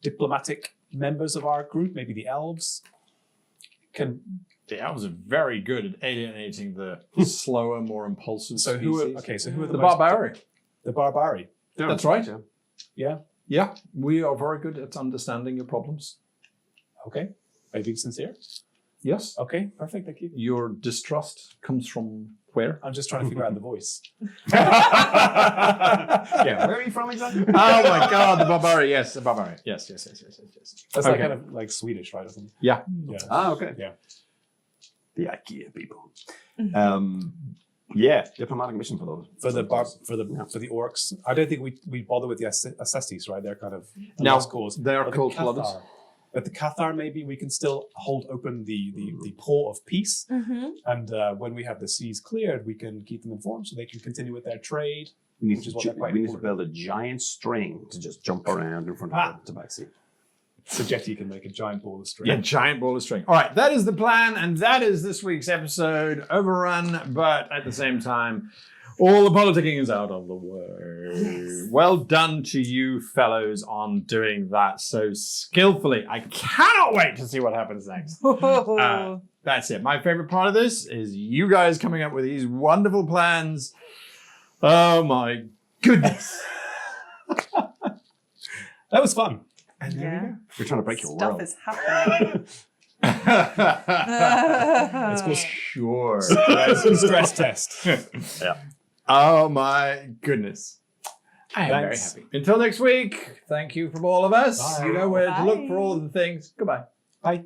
B: diplomatic members of our group, maybe the elves?
A: The elves are very good at alienating the slower, more impulsive
B: So
A: species.
B: who are the
A: The
B: most-
A: Barbari.
B: The Barbari.
A: That's right.
B: Yeah.
A: Yeah, we are very good at understanding your problems.
B: Okay. Are you being sincere?
A: Yes.
B: Okay, perfect. Thank you.
A: Your distrust comes from where?
B: I'm just trying to figure out the voice.
D: Yeah, where are you from exactly?
A: Oh my God, the barbarian. Yes, the barbarian. Yes.
B: That's
A: Okay.
B: like kind of like Swedish, right? Or something.
A: Yeah.
B: Yeah.
D: Ah, okay.
B: Yeah.
D: The IKEA people. Yeah, diplomatic mission for those.
B: For the orcs, I don't think we bother with the Acestes, right? They're kind of a
A: No,
B: lost cause.
A: they're
B: But the
A: cold-blooded.
B: Cathar- But the Cathar, maybe we can still hold open the port of peace, and when we have the seas cleared, we can keep them informed so they can continue with their trade.
D: We need,
B: Which is
D: to,
B: what they're quite
D: we need to
B: important.
D: build a giant string to just jump around in front of the Tabaxi.
B: So Jetty can make a giant ball of string.
A: Yeah, giant ball of string. All right, that is the plan, and that is this week's episode. Overrun, but at the same time, all the politicking is out of the way. Well done to you fellows on doing that so skillfully. I cannot wait to see what happens next. That's it. My favorite part of this is you guys coming up with these wonderful plans. Oh my goodness.
B: That was fun.
A: And there we go.
D: You're trying to break your
C: Stuff
D: world.
C: is happening.
B: It's called
A: Sure.
B: stress test.
A: Oh my goodness. I am very
B: Thanks.
A: happy. Until next week, thank you from all of us.
B: Bye.
A: You know where to look
C: Bye.
A: for all the things. Goodbye.
B: Bye.